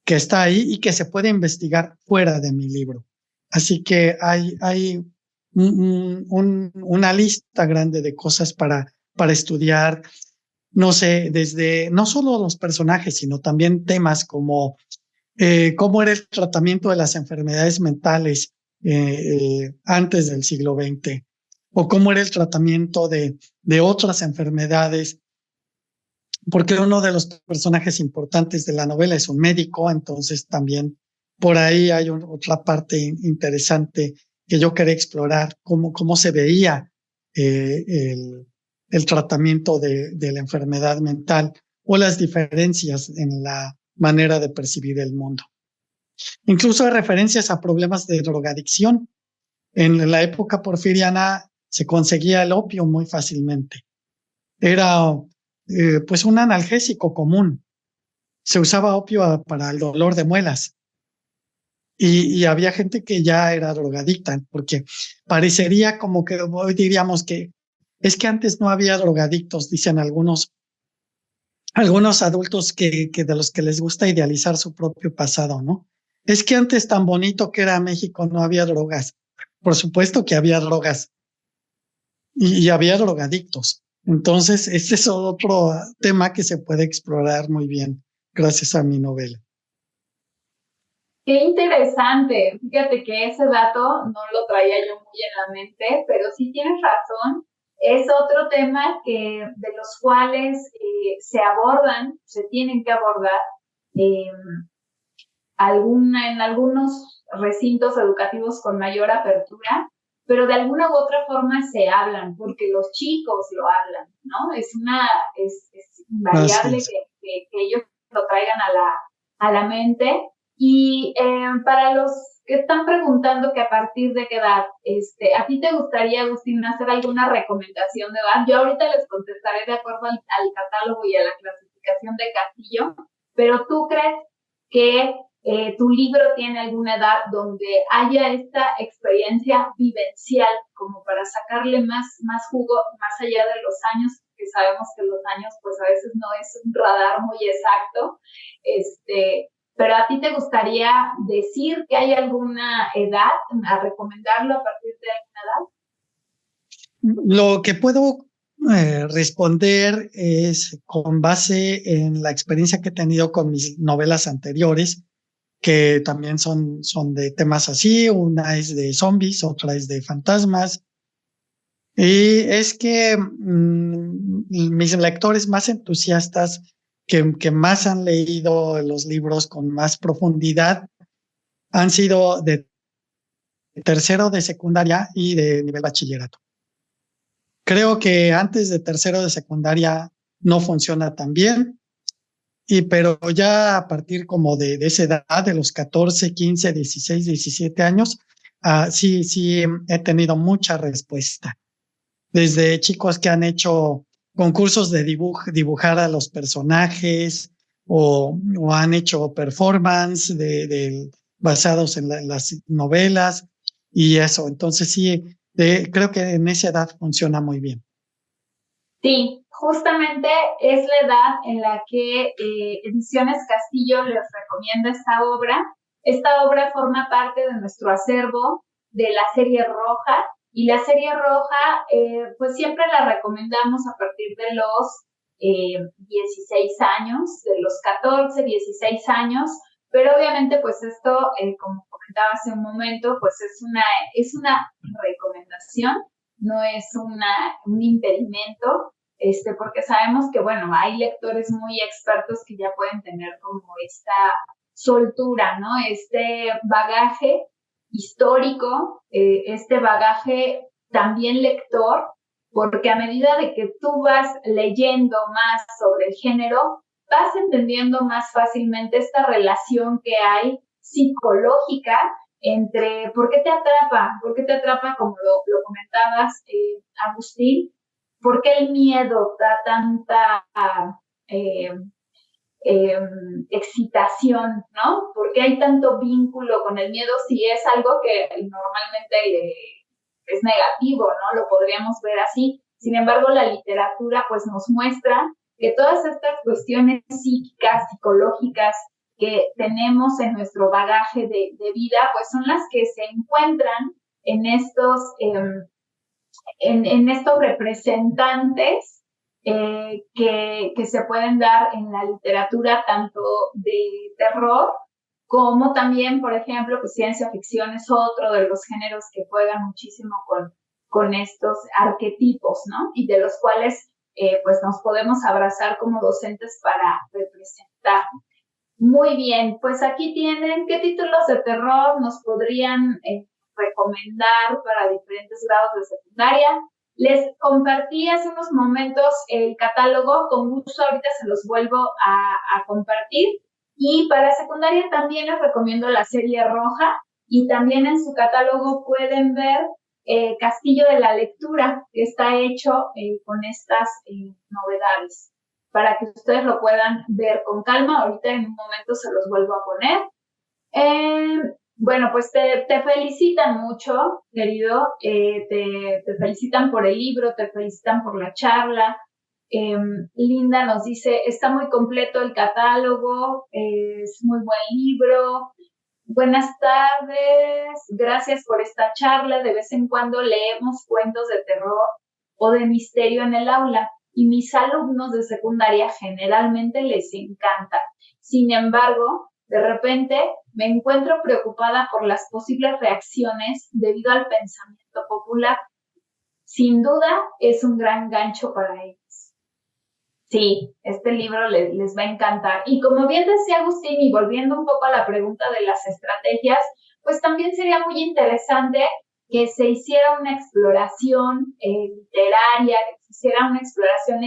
que está ahí y que se puede investigar fuera de mi libro. Así que hay una lista grande de cosas para estudiar. No sé, desde no solo los personajes, sino también temas como cómo era el tratamiento de las enfermedades mentales antes del siglo XX, o cómo era el tratamiento de otras enfermedades, porque uno de los personajes importantes de la novela es un médico, entonces también por ahí hay otra parte interesante que yo quería explorar, cómo se veía el tratamiento de la enfermedad mental o las diferencias en la manera de percibir el mundo. Incluso hay referencias a problemas de drogadicción. En la época porfiriana se conseguía el opio muy fácilmente. Era pues un analgésico común. Se usaba opio para el dolor de muelas. Y había gente que ya era drogadicta, porque parecería como que hoy diríamos que es que antes no había drogadictos, dicen algunos adultos que de los que les gusta idealizar su propio pasado, ¿no? Es que antes tan bonito que era México no había drogas. Por supuesto que había drogas y había drogadictos. Entonces, ese es otro tema que se puede explorar muy bien gracias a mi novela. Qué interesante. Fíjate que ese dato no lo traía yo muy en la mente, pero sí tienes razón. Es otro tema de los cuales se tienen que abordar en algunos recintos educativos con mayor apertura, pero de alguna u otra forma se hablan, porque los chicos lo hablan, ¿no? Es invariable que ellos lo traigan a la mente. Y para los que están preguntando que a partir de qué edad, ¿a ti te gustaría, Agustín, hacer alguna recomendación de edad? Yo ahorita les contestaré de acuerdo al catálogo y a la clasificación de Castillo, pero ¿tú crees que tu libro tiene alguna edad donde haya esta experiencia vivencial como para sacarle más jugo, más allá de los años, que sabemos que los años pues a veces no es un radar muy exacto, pero a ti te gustaría decir que hay alguna edad, a recomendarlo a partir de alguna edad? Lo que puedo responder es con base en la experiencia que he tenido con mis novelas anteriores, que también son de temas así. Una es de zombies, otra es de fantasmas. Y es que mis lectores más entusiastas, que más han leído los libros con más profundidad, han sido de tercero de secundaria y de nivel bachillerato. Creo que antes de tercero de secundaria no funciona tan bien, pero ya a partir como de esa edad, de los 14, 15, 16, 17 años, sí he tenido mucha respuesta. Desde chicos que han hecho concursos de dibujar a los personajes o han hecho performance basados en las novelas y eso. Entonces sí, creo que en esa edad funciona muy bien. Sí, justamente es la edad en la que Ediciones Castillo les recomienda esta obra. Esta obra forma parte de nuestro acervo de la serie roja, y la serie roja pues siempre la recomendamos a partir de los 16 años, de los 14, 16 años, pero obviamente pues esto, como comentaba hace un momento, pues es una recomendación, no es un impedimento, porque sabemos que, bueno, hay lectores muy expertos que ya pueden tener como esta soltura, ¿no? Este bagaje histórico, este bagaje también lector, porque a medida de que tú vas leyendo más sobre el género, vas entendiendo más fácilmente esta relación que hay psicológica entre por qué te atrapa, como lo comentabas, Agustín, por qué el miedo da tanta excitación, ¿no? ¿Por qué hay tanto vínculo con el miedo si es algo que normalmente es negativo, ¿no? Lo podríamos ver así. Sin embargo, la literatura pues nos muestra que todas estas cuestiones psíquicas, psicológicas que tenemos en nuestro bagaje de vida, pues son las que se encuentran en estos representantes que se pueden dar en la literatura, tanto de terror como también, por ejemplo, pues ciencia ficción es otro de los géneros que juegan muchísimo con estos arquetipos, ¿no? Y de los cuales pues nos podemos abrazar como docentes para representar. Muy bien, pues aquí tienen qué títulos de terror nos podrían recomendar para diferentes grados de secundaria. Les compartí hace unos momentos el catálogo, con gusto ahorita se los vuelvo a compartir. Y para secundaria también les recomiendo la serie roja, y también en su catálogo pueden ver Castillo de la Lectura, que está hecho con estas novedades, para que ustedes lo puedan ver con calma. Ahorita en un momento se los vuelvo a poner. Bueno, pues te felicitan mucho, querido, te felicitan por el libro, te felicitan por la charla. Linda nos dice, está muy completo el catálogo, es muy buen libro. Buenas tardes, gracias por esta charla. De vez en cuando leemos cuentos de terror o de misterio en el aula, y mis alumnos de secundaria generalmente les encanta. Sin embargo, de repente me encuentro preocupada por las posibles reacciones debido al pensamiento popular. Sin duda, es un gran gancho para ellos. Sí, este libro les va a encantar. Y como bien decía Agustín, y volviendo un poco a la pregunta de las estrategias, pues también sería muy interesante que se hiciera una exploración literaria, que se hiciera una exploración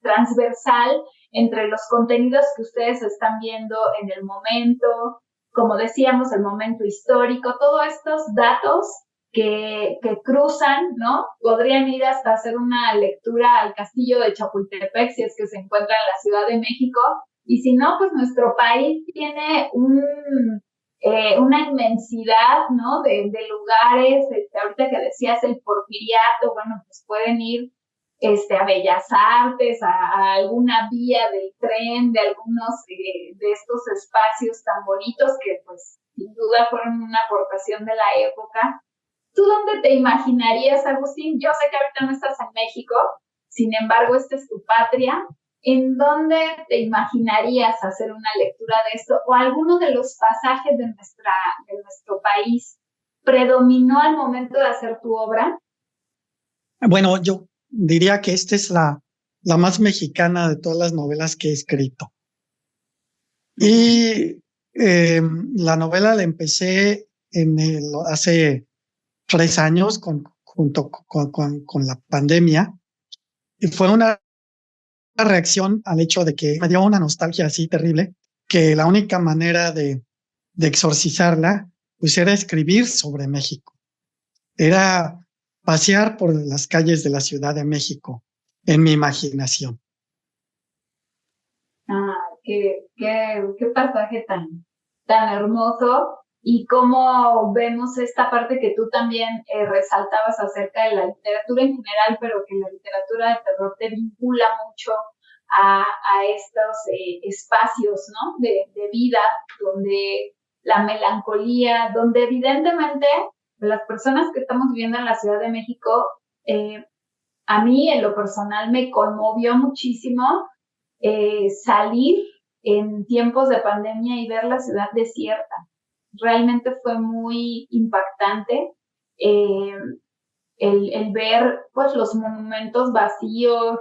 transversal entre los contenidos que ustedes están viendo en el momento, como decíamos, el momento histórico, todos estos datos que cruzan, ¿no? Podrían ir hasta hacer una lectura al castillo de Chapultepec, si es que se encuentra en la Ciudad de México, y si no, pues nuestro país tiene una inmensidad, ¿no? De lugares, ahorita que decías el Porfiriato, bueno, pues pueden ir a Bellas Artes, a alguna vía del tren, de algunos de estos espacios tan bonitos que pues sin duda fueron una aportación de la época. ¿Tú dónde te imaginarías, Agustín? Yo sé que ahorita no estás en México, sin embargo, esta es tu patria. ¿En dónde te imaginarías hacer una lectura de esto? ¿O alguno de los pasajes de nuestro país predominó al momento de hacer tu obra? Bueno, yo diría que esta es la más mexicana de todas las novelas que he escrito. Y la novela la empecé hace 3 años junto con la pandemia, y fue una reacción al hecho de que me dio una nostalgia así terrible, que la única manera de exorcizarla pues era escribir sobre México, era pasear por las calles de la Ciudad de México en mi imaginación. Qué pasaje tan hermoso, y cómo vemos esta parte que tú también resaltabas acerca de la literatura en general, pero que la literatura de terror te vincula mucho a estos espacios, ¿no? De vida, donde la melancolía, donde evidentemente las personas que estamos viviendo en la Ciudad de México, a mí en lo personal me conmovió muchísimo salir en tiempos de pandemia y ver la ciudad desierta. Realmente fue muy impactante el ver pues los monumentos vacíos,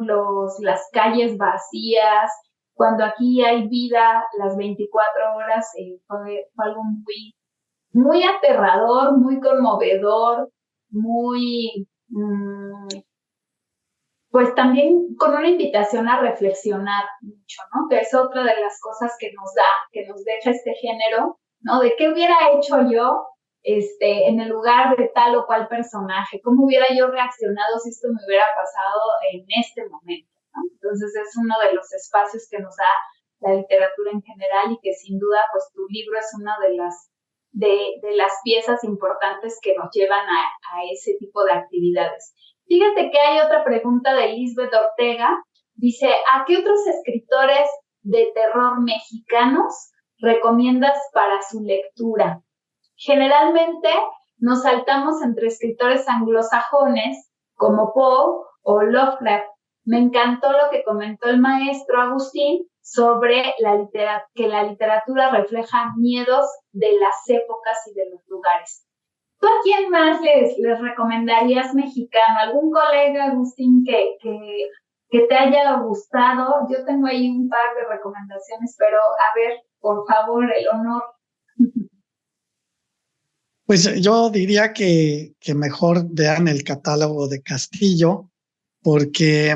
las calles vacías, cuando aquí hay vida las 24 horas. Fue algo muy, muy aterrador, muy conmovedor, muy pues también con una invitación a reflexionar mucho, ¿no? Que es otra de las cosas que nos deja este género, ¿no? De qué hubiera hecho yo en el lugar de tal o cual personaje, cómo hubiera yo reaccionado si esto me hubiera pasado en este momento, ¿no? Entonces es uno de los espacios que nos da la literatura en general, y que sin duda pues tu libro es una de las piezas importantes que nos llevan a ese tipo de actividades. Fíjate que hay otra pregunta de Lisbeth Ortega. Dice, ¿a qué otros escritores de terror mexicanos recomiendas para su lectura? Generalmente nos saltamos entre escritores anglosajones como Poe o Lovecraft. Me encantó lo que comentó el maestro Agustín sobre que la literatura refleja miedos de las épocas y de los lugares. ¿Tú a quién más les recomendarías mexicano? ¿Algún colega, Agustín, que te haya gustado? Yo tengo ahí un par de recomendaciones, pero a ver, por favor, el honor. Pues yo diría que mejor vean el catálogo de Castillo, porque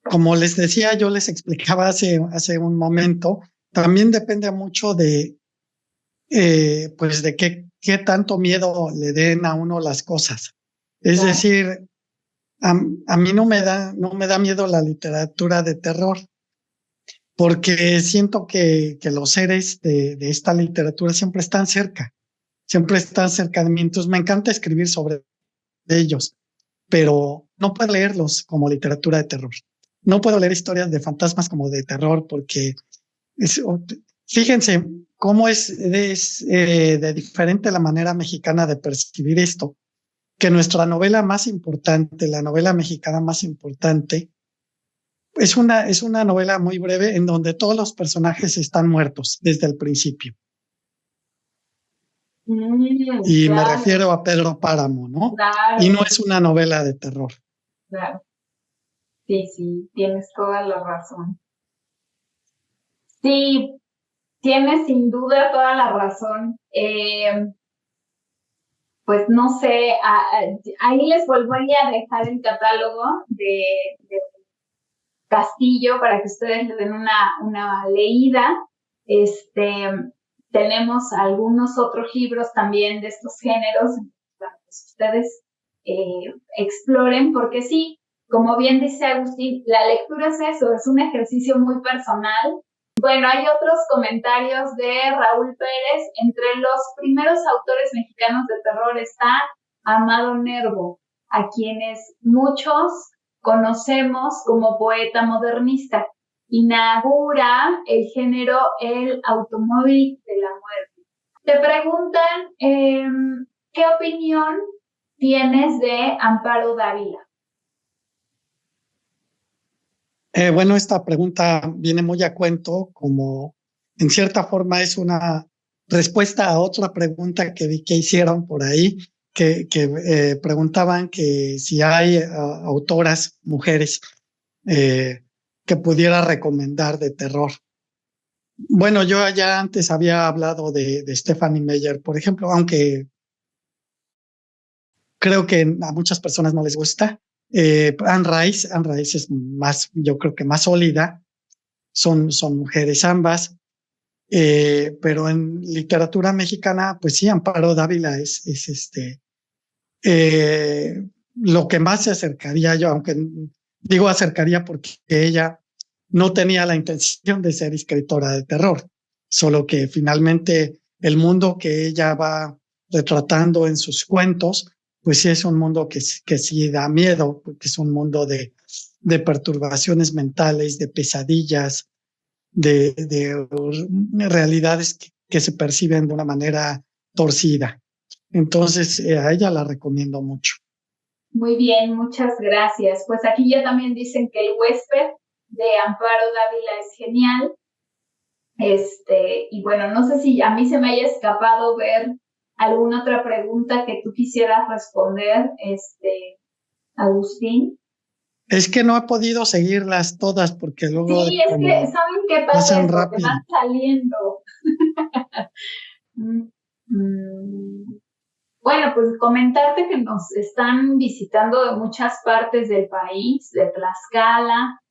como les decía, yo les explicaba hace un momento, también depende mucho pues de qué tanto miedo le den a uno las cosas. Es decir, a mí no me da miedo la literatura de terror, porque siento que los seres de esta literatura siempre están cerca de mí. Entonces me encanta escribir sobre ellos, pero no puedo leerlos como literatura de terror. No puedo leer historias de fantasmas como de terror, porque fíjense cómo es de diferente la manera mexicana de percibir esto, que nuestra novela más importante, la novela mexicana más importante, es una novela muy breve en donde todos los personajes están muertos desde el principio. Y claro, me refiero a Pedro Páramo, ¿no? Claro. Y no es una novela de terror. Claro. Sí, tienes toda la razón. Sí, tienes sin duda toda la razón. Pues no sé, ahí les volvería a dejar el catálogo de Castillo para que ustedes le den una leída. Tenemos algunos otros libros también de estos géneros para que ustedes exploren, porque sí, como bien dice Agustín, la lectura es eso, es un ejercicio muy personal. Bueno, hay otros comentarios de Raúl Pérez. Entre los primeros autores mexicanos de terror está Amado Nervo, a quienes muchos conocemos como poeta modernista. Inaugura el género el automóvil de la muerte. Te preguntan, ¿qué opinión tienes de Amparo Dávila? Bueno, esta pregunta viene muy a cuento, como en cierta forma es una respuesta a otra pregunta que vi que hicieron por ahí, que preguntaban que si hay autoras, mujeres, que pudiera recomendar de terror. Bueno, yo ya antes había hablado de Stephanie Meyer, por ejemplo, aunque creo que a muchas personas no les gusta. Anne Rice es más, yo creo que más sólida, son mujeres ambas, pero en literatura mexicana, pues sí, Amparo Dávila es lo que más se acercaría yo, aunque digo acercaría porque ella no tenía la intención de ser escritora de terror, solo que finalmente el mundo que ella va retratando en sus cuentos, pues sí es un mundo que sí da miedo, porque es un mundo de perturbaciones mentales, de pesadillas, de realidades que se perciben de una manera torcida. Entonces, a ella la recomiendo mucho. Muy bien, muchas gracias. Pues aquí ya también dicen que El huésped de Amparo Dávila es genial. Y bueno, no sé si a mí se me haya escapado ver alguna otra pregunta que tú quisieras responder, Agustín. Es que no he podido seguirlas todas porque luego... Sí, es que, ¿saben qué pasa? Es porque van saliendo. Bueno, pues comentarte que nos están visitando de muchas partes del país, de Tlaxcala.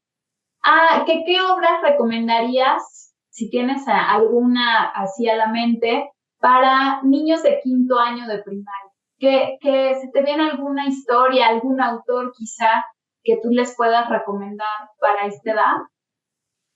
¿Qué obras recomendarías, si tienes alguna así a la mente, para niños de 5º año de primaria? Que se te viene alguna historia, algún autor quizá que tú les puedas recomendar para esta edad.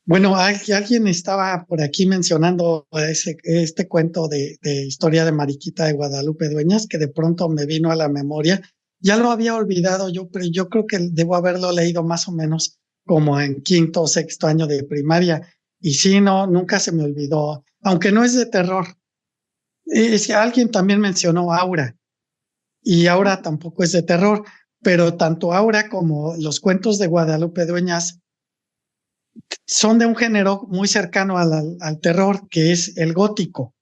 Bueno, alguien estaba por aquí mencionando este cuento de historia de Mariquita de Guadalupe Dueñas, que de pronto me vino a la memoria. Ya lo había olvidado yo, pero yo creo que debo haberlo leído más o menos como en 5º o 6º año de primaria. Y sí, no, nunca se me olvidó, aunque no es de terror. Alguien también mencionó Aura, y Aura tampoco es de terror, pero tanto Aura como los cuentos de Guadalupe Dueñas son de un género muy cercano al terror, que es el gótico.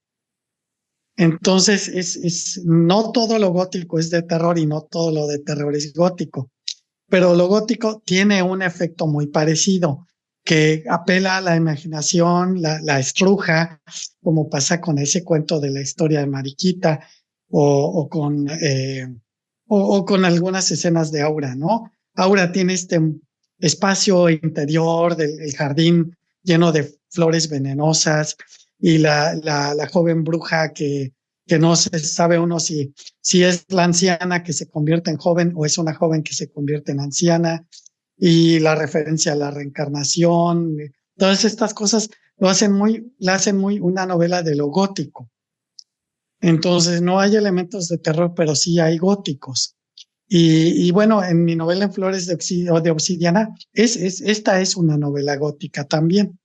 Entonces, no todo lo gótico es de terror y no todo lo de terror es gótico, pero lo gótico tiene un efecto muy parecido, que apela a la imaginación, la estruja, como pasa con ese cuento de la historia de Mariquita o con algunas escenas de Aura, ¿no? Aura tiene este espacio interior del jardín lleno de flores venenosas y la joven bruja que no se sabe uno si es la anciana que se convierte en joven o es una joven que se convierte en anciana, y la referencia a la reencarnación, todas estas cosas la hacen muy una novela de lo gótico. Entonces no hay elementos de terror, pero sí hay góticos. Y bueno, en mi novela En Flores de Obsidiana, esta es una novela gótica también.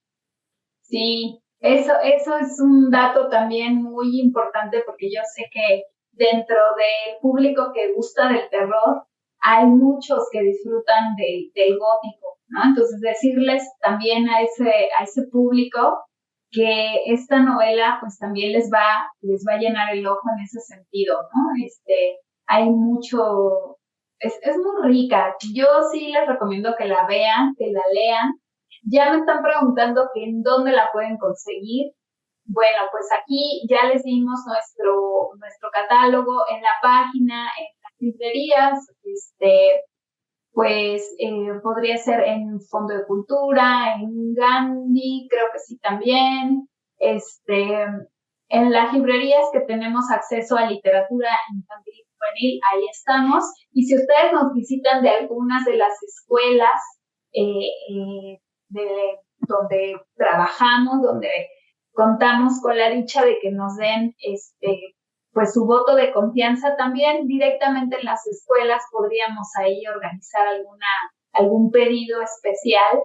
Sí, eso es un dato también muy importante, porque yo sé que dentro del público que gusta del terror hay muchos que disfrutan del gótico, ¿no? Entonces decirles también a ese público que esta novela pues también les va a llenar el ojo en ese sentido, ¿no? Hay mucho, es muy rica. Yo sí les recomiendo que la vean, que la lean. Ya me están preguntando que en dónde la pueden conseguir. Bueno, pues aquí ya les dimos nuestro catálogo en la página, en las librerías, pues podría ser en Fondo de Cultura, en Gandhi, creo que sí también, En las librerías que tenemos acceso a literatura infantil y juvenil, ahí estamos. Y si ustedes nos visitan de algunas de las escuelas donde trabajamos, donde contamos con la dicha de que nos den pues su voto de confianza, también directamente en las escuelas podríamos ahí organizar algún pedido especial,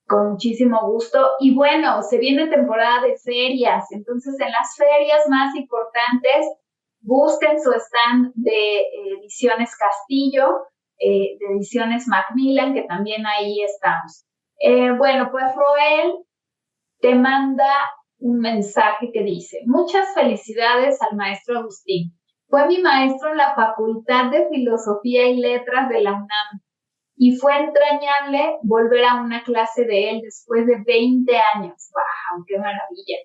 con muchísimo gusto. Y bueno, se viene temporada de ferias, entonces en las ferias más importantes busquen su stand de Ediciones Castillo, de Ediciones Macmillan, que también ahí estamos. Bueno, pues Roel te manda un mensaje que dice: muchas felicidades al maestro Agustín. Fue mi maestro en la Facultad de Filosofía y Letras de la UNAM y fue entrañable volver a una clase de él después de 20 años. ¡Wow! ¡Qué maravilla!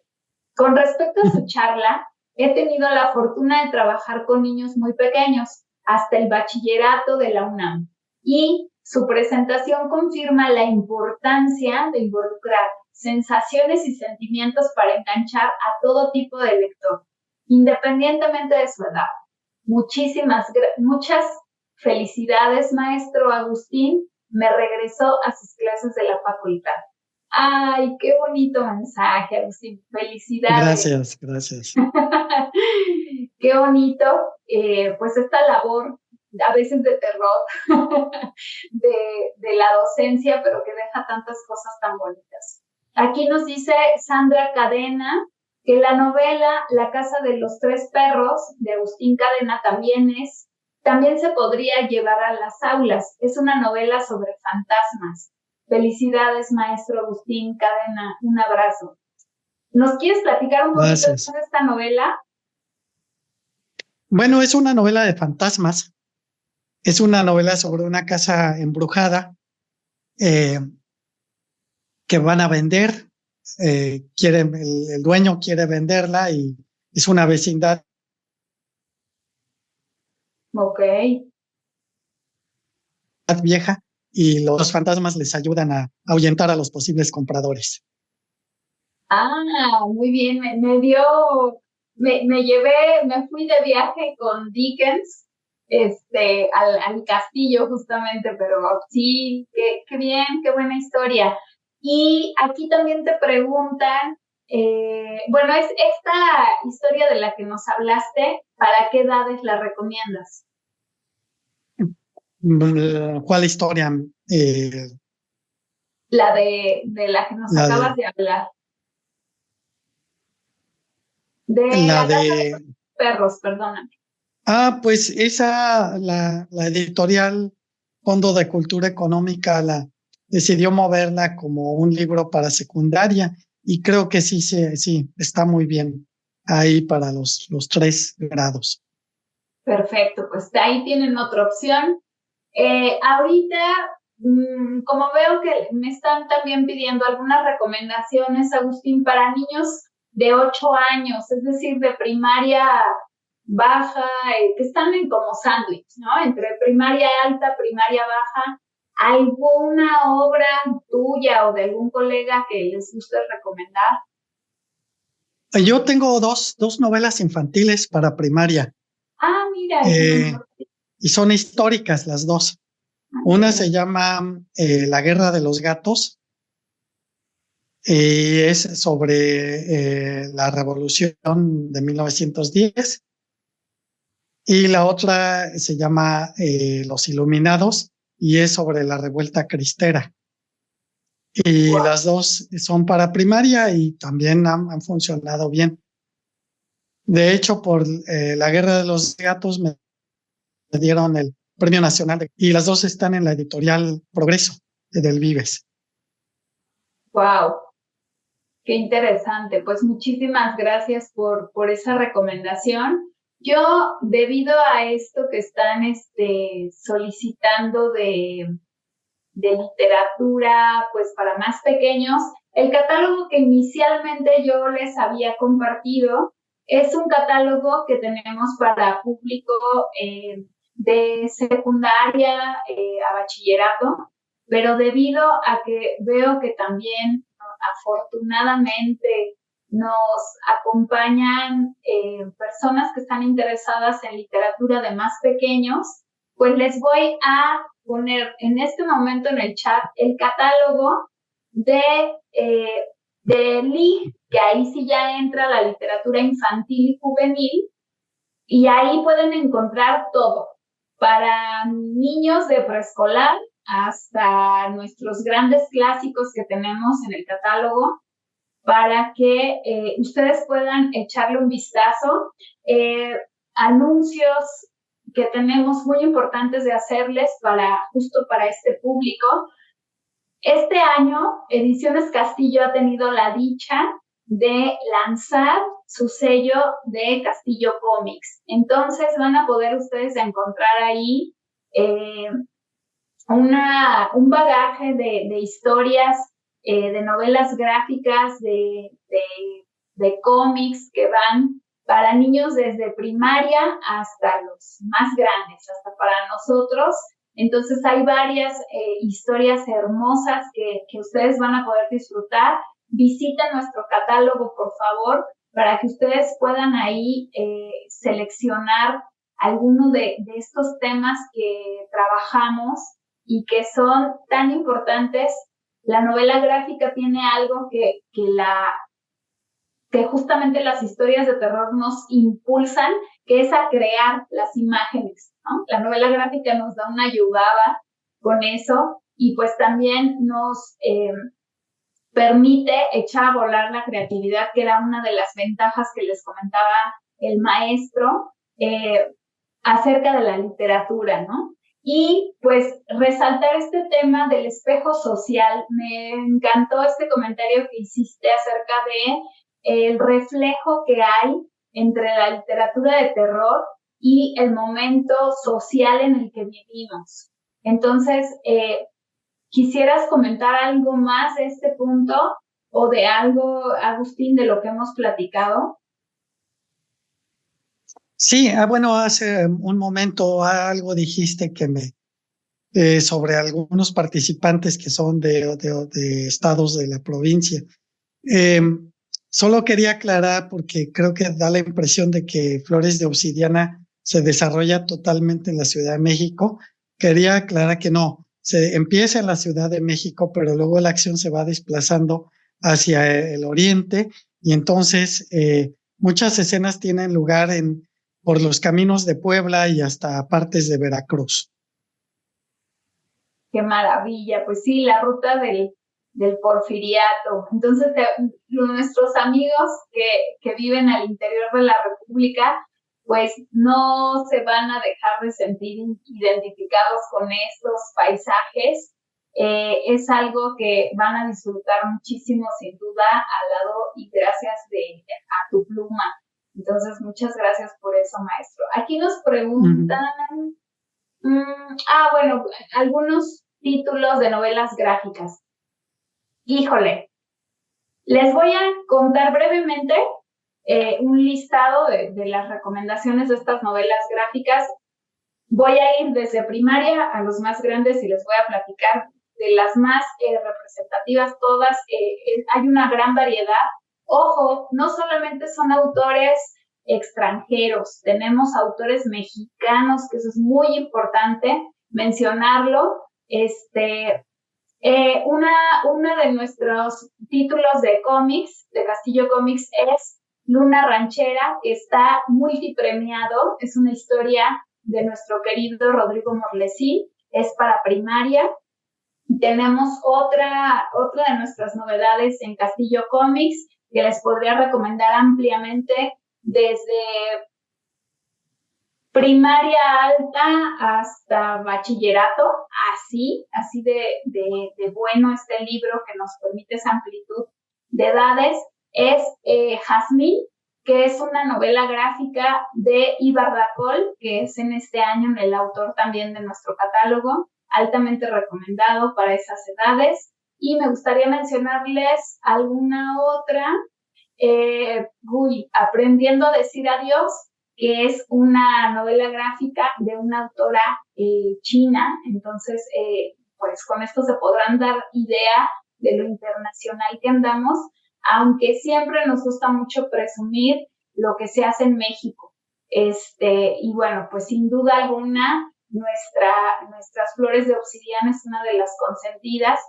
Con respecto a su charla, he tenido la fortuna de trabajar con niños muy pequeños hasta el bachillerato de la UNAM y su presentación confirma la importancia de involucrar sensaciones y sentimientos para enganchar a todo tipo de lector, independientemente de su edad. Muchas felicidades, maestro Agustín. Me regresó a sus clases de la facultad. Ay, qué bonito mensaje, Agustín. Felicidades. Gracias. Qué bonito, pues esta labor, a veces de terror, de la docencia, pero que deja tantas cosas tan bonitas. Aquí nos dice Sandra Cadena que la novela La Casa de los Tres Perros de Agustín Cadena también se podría llevar a las aulas. Es una novela sobre fantasmas. Felicidades, maestro Agustín Cadena. Un abrazo. ¿Nos quieres platicar un poquito de esta novela? Bueno, es una novela de fantasmas. Es una novela sobre una casa embrujada que van a vender. El dueño quiere venderla y es una vecindad. Ok. Vieja, y los fantasmas les ayudan a ahuyentar a los posibles compradores. Ah, muy bien. Me fui de viaje con Dickens, al castillo justamente, pero sí, qué bien, qué buena historia. Y aquí también te preguntan, bueno, es esta historia de la que nos hablaste, ¿para qué edades la recomiendas? ¿Cuál historia? La de la que nos acabas de hablar. La Casa de los Perros, perdóname. Pues esa, la editorial Fondo de Cultura Económica decidió moverla como un libro para secundaria y creo que sí, está muy bien ahí para los 3 grados. Perfecto, pues ahí tienen otra opción. Ahorita, como veo que me están también pidiendo algunas recomendaciones, Agustín, para niños de 8 años, es decir, de primaria baja, que están en como sándwich, ¿no? Entre primaria alta, primaria baja. ¿Alguna obra tuya o de algún colega que les guste recomendar? Yo tengo dos novelas infantiles para primaria. Ah, mira. Y son históricas las dos. Una se llama La Guerra de los Gatos. Es sobre la Revolución de 1910. Y la otra se llama Los Iluminados y es sobre la Revuelta Cristera. Y las dos son para primaria y también han funcionado bien. De hecho, por La Guerra de los Gatos me dieron el Premio Nacional y las dos están en la editorial Progreso del Vives. ¡Wow! Qué interesante. Pues muchísimas gracias por esa recomendación. Yo, debido a esto que están solicitando de literatura, pues para más pequeños, el catálogo que inicialmente yo les había compartido es un catálogo que tenemos para público de secundaria a bachillerato, pero debido a que veo que también afortunadamente nos acompañan personas que están interesadas en literatura de más pequeños, pues les voy a poner en este momento en el chat el catálogo de LIG, que ahí sí ya entra la literatura infantil y juvenil, y ahí pueden encontrar todo, para niños de preescolar hasta nuestros grandes clásicos que tenemos en el catálogo, para que ustedes puedan echarle un vistazo. Anuncios que tenemos muy importantes de hacerles justo para este público. Este año, Ediciones Castillo ha tenido la dicha de lanzar su sello de Castillo Comics. Entonces van a poder ustedes encontrar ahí un bagaje de historias, de novelas gráficas, de cómics que van para niños desde primaria hasta los más grandes, hasta para nosotros. Entonces hay varias historias hermosas que ustedes van a poder disfrutar. Visiten nuestro catálogo, por favor, para que ustedes puedan ahí seleccionar alguno de estos temas que trabajamos y que son tan importantes. La novela gráfica tiene algo que justamente las historias de terror nos impulsan, que es a crear las imágenes, ¿no? La novela gráfica nos da una ayudada con eso y pues también nos permite echar a volar la creatividad, que era una de las ventajas que les comentaba el maestro acerca de la literatura, ¿no? Y pues resaltar este tema del espejo social. Me encantó este comentario que hiciste acerca de el reflejo que hay entre la literatura de terror y el momento social en el que vivimos. Entonces, ¿quisieras comentar algo más de este punto o de algo, Agustín, de lo que hemos platicado? Sí, bueno, hace un momento algo dijiste sobre algunos participantes que son de estados de la provincia. Solo quería aclarar, porque creo que da la impresión de que Flores de Obsidiana se desarrolla totalmente en la Ciudad de México. Quería aclarar que no, se empieza en la Ciudad de México, pero luego la acción se va desplazando hacia el oriente y entonces muchas escenas tienen lugar por los caminos de Puebla y hasta partes de Veracruz. Qué maravilla, pues sí, la ruta del Porfiriato. Entonces, nuestros amigos que viven al interior de la República, pues no se van a dejar de sentir identificados con estos paisajes. Es algo que van a disfrutar muchísimo, sin duda, al lado y gracias a tu pluma. Entonces, muchas gracias por eso, maestro. Aquí nos preguntan, bueno, algunos títulos de novelas gráficas. Híjole, les voy a contar brevemente un listado de las recomendaciones de estas novelas gráficas. Voy a ir desde primaria a los más grandes y les voy a platicar de las más representativas todas. Hay una gran variedad. Ojo, no solamente son autores extranjeros, tenemos autores mexicanos, que eso es muy importante mencionarlo. Una de nuestros títulos de cómics, de Castillo Comics, es Luna Ranchera, que está multipremiado. Es una historia de nuestro querido Rodrigo Morlesí, es para primaria. Tenemos otra de nuestras novedades en Castillo Comics, que les podría recomendar ampliamente desde primaria alta hasta bachillerato. Así de bueno este libro, que nos permite esa amplitud de edades. Es Jazmín, que es una novela gráfica de Ibar Dacol, que es en este año el autor también de nuestro catálogo, altamente recomendado para esas edades. Y me gustaría mencionarles alguna otra. Aprendiendo a decir adiós, que es una novela gráfica de una autora china. Entonces, pues con esto se podrán dar idea de lo internacional que andamos, aunque siempre nos gusta mucho presumir lo que se hace en México. Y bueno, pues sin duda alguna, nuestras flores de obsidiana es una de las consentidas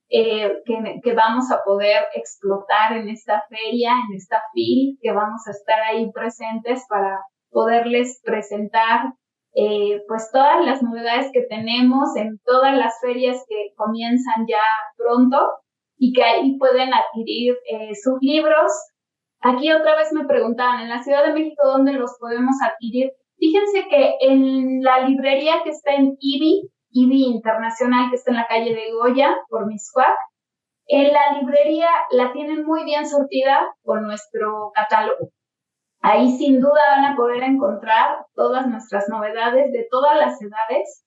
que vamos a poder explotar en esta feria, en esta FIL, que vamos a estar ahí presentes para poderles presentar pues todas las novedades que tenemos en todas las ferias que comienzan ya pronto y que ahí pueden adquirir sus libros. Aquí otra vez me preguntaban, en la Ciudad de México, ¿dónde los podemos adquirir? Fíjense que en la librería que está en IBI Internacional, que está en la calle de Goya, por Mixcoac, en la librería la tienen muy bien surtida con nuestro catálogo. Ahí sin duda van a poder encontrar todas nuestras novedades de todas las edades.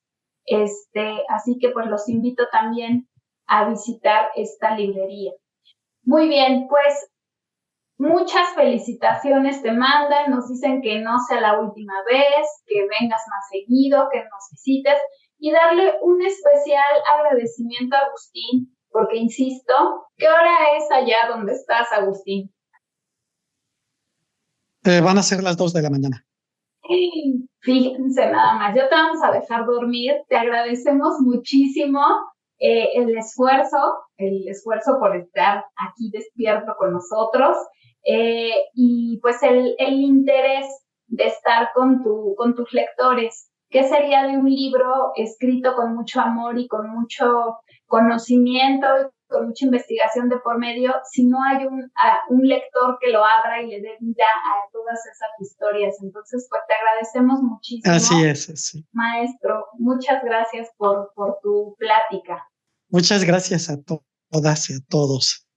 Así que pues los invito también a visitar esta librería. Muy bien, pues muchas felicitaciones te mandan, nos dicen que no sea la última vez, que vengas más seguido, que nos visites y darle un especial agradecimiento a Agustín, porque insisto, ¿qué hora es allá donde estás, Agustín? Van a ser las 2 de la mañana. Fíjense nada más, ya te vamos a dejar dormir, te agradecemos muchísimo el esfuerzo por estar aquí despierto con nosotros y pues el interés de estar con tus lectores. ¿Qué sería de un libro escrito con mucho amor y con mucho conocimiento y con mucha investigación de por medio si no hay un lector que lo abra y le dé vida a todas esas historias? Entonces, pues te agradecemos muchísimo. Así es, sí. Maestro, muchas gracias por tu plática. Muchas gracias a todas y a todos.